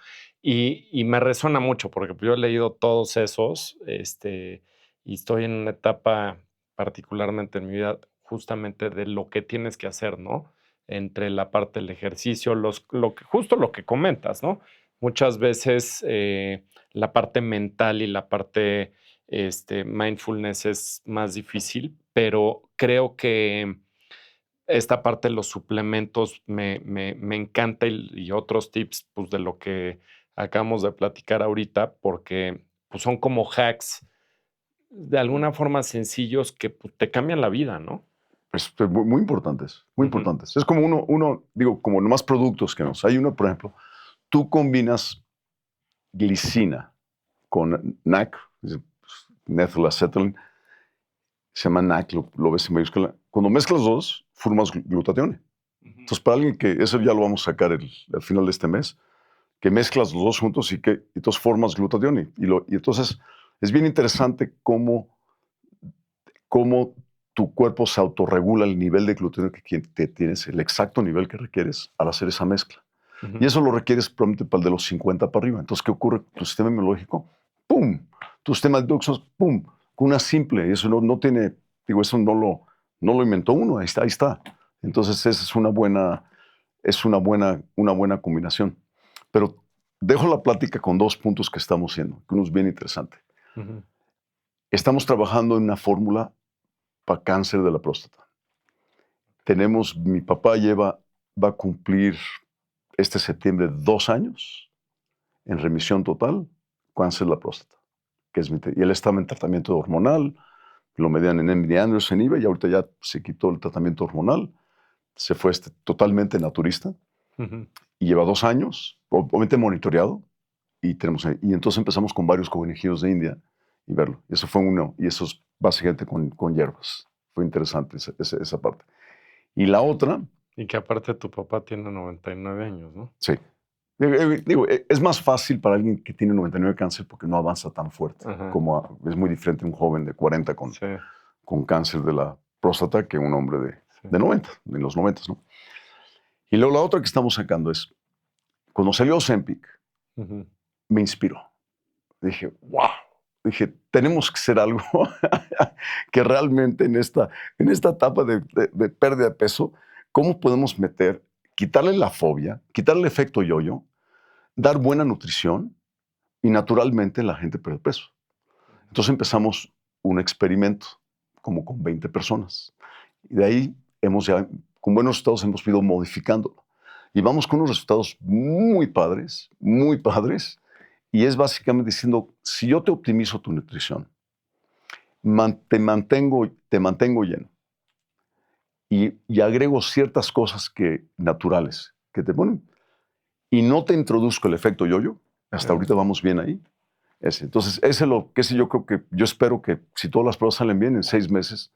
Y me resuena mucho porque yo he leído todos esos, y estoy en una etapa particularmente en mi vida justamente de lo que tienes que hacer, ¿no? Entre la parte del ejercicio, justo lo que comentas, ¿no? Muchas veces la parte mental y la parte mindfulness es más difícil, pero creo que esta parte de los suplementos me encanta y otros tips pues, de lo que acabamos de platicar ahorita, porque pues, son como hacks de alguna forma sencillos que pues, te cambian la vida, ¿no? Muy, muy importantes, muy Ujú. importantes. Es como digo, como más productos que nos. Hay uno, por ejemplo, tú combinas glicina con NAC, Nethylacetylene, se llama NAC, lo ves en mayúscula. Cuando mezclas dos, formas glutatión. Ujú. Entonces, para alguien que, eso ya lo vamos a sacar al final de este mes, que mezclas los dos juntos y entonces formas glutatión. Y entonces es bien interesante cómo tu cuerpo se autorregula el nivel de glutatión que tienes, el exacto nivel que requieres al hacer esa mezcla. Y Ujú. eso lo requieres probablemente para el de los 50 para arriba. Entonces, ¿qué ocurre? Tu sistema inmunológico, ¡pum! Tu sistema de toxos, ¡pum! Con una simple, y eso no tiene, digo, eso no lo inventó uno, ahí está, ahí está. Entonces, esa es una buena combinación. Pero dejo la plática con dos puntos que estamos haciendo, que uno es bien interesante. Ujú. Estamos trabajando en una fórmula para cáncer de la próstata. Mi papá va a cumplir este septiembre 2 años en remisión total, cáncer de la próstata. Y él estaba en tratamiento hormonal, lo medían en MD Anderson, IVA, y ahorita ya se quitó el tratamiento hormonal, se fue totalmente naturista, Ujú. y lleva 2 años, obviamente monitoreado, y entonces empezamos con varios conejillos de India y verlo. Eso fue uno, y eso es básicamente con hierbas. Fue interesante esa parte. Y la otra, Y que aparte tu papá tiene 99 años, ¿no? sí. Digo, es más fácil para alguien que tiene 99 cáncer porque no avanza tan fuerte. Ajá. Es muy diferente un joven de 40 Sí, con cáncer de la próstata que un hombre sí. de 90, en los 90, ¿no? Y luego la otra que estamos sacando es, cuando salió Ozempic, Ujú. me inspiró. Dije, wow. Dije, tenemos que hacer algo que realmente en esta etapa de pérdida de peso, ¿cómo podemos quitarle la fobia, quitarle el efecto yo-yo, dar buena nutrición y naturalmente la gente pierde peso? Entonces empezamos un experimento, como con 20 personas. Y de ahí con buenos resultados, hemos ido modificándolo. Y vamos con unos resultados muy padres, muy padres. Y es básicamente diciendo, si yo te optimizo tu nutrición, te mantengo lleno y agrego ciertas cosas naturales que te ponen y no te introduzco el efecto yo-yo, hasta ahorita vamos bien ahí. Entonces, yo espero que si todas las pruebas salen bien, en 6 meses,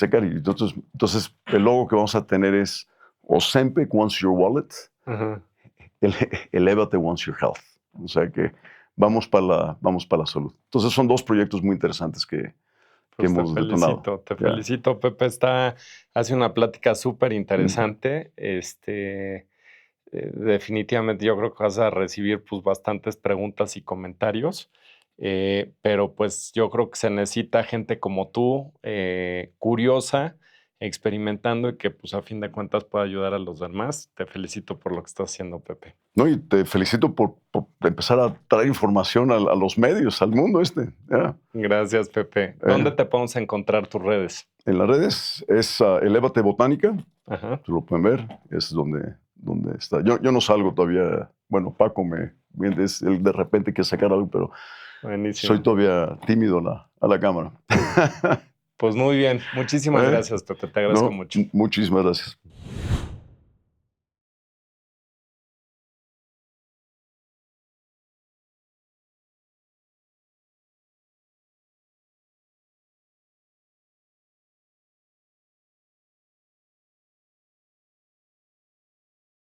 entonces el logo que vamos a tener es Ozempic wants your wallet, Ajá. Elevate wants your health. O sea que vamos para la salud. Entonces son dos proyectos muy interesantes que Pues hemos detonado. te Ya. felicito, Pepe. Hace una plática súper Mm. interesante. Definitivamente yo creo que vas a recibir pues bastantes preguntas y comentarios, pero pues yo creo que se necesita gente como tú, curiosa, experimentando y que pues a fin de cuentas pueda ayudar a los demás. Te felicito por lo que estás haciendo, Pepe. No, y te felicito por empezar a traer información a los medios, al mundo Ya. Gracias, Pepe. ¿Dónde te podemos encontrar tus redes? En las redes es Elevate Botánica. Ajá. Lo pueden ver, es donde está. Yo no salgo todavía, bueno, Paco él de repente quiere sacar algo, pero soy Buenísimo. todavía tímido a la cámara. Pues muy bien. Muchísimas gracias, Pepe. Te agradezco No, mucho. muchísimas gracias.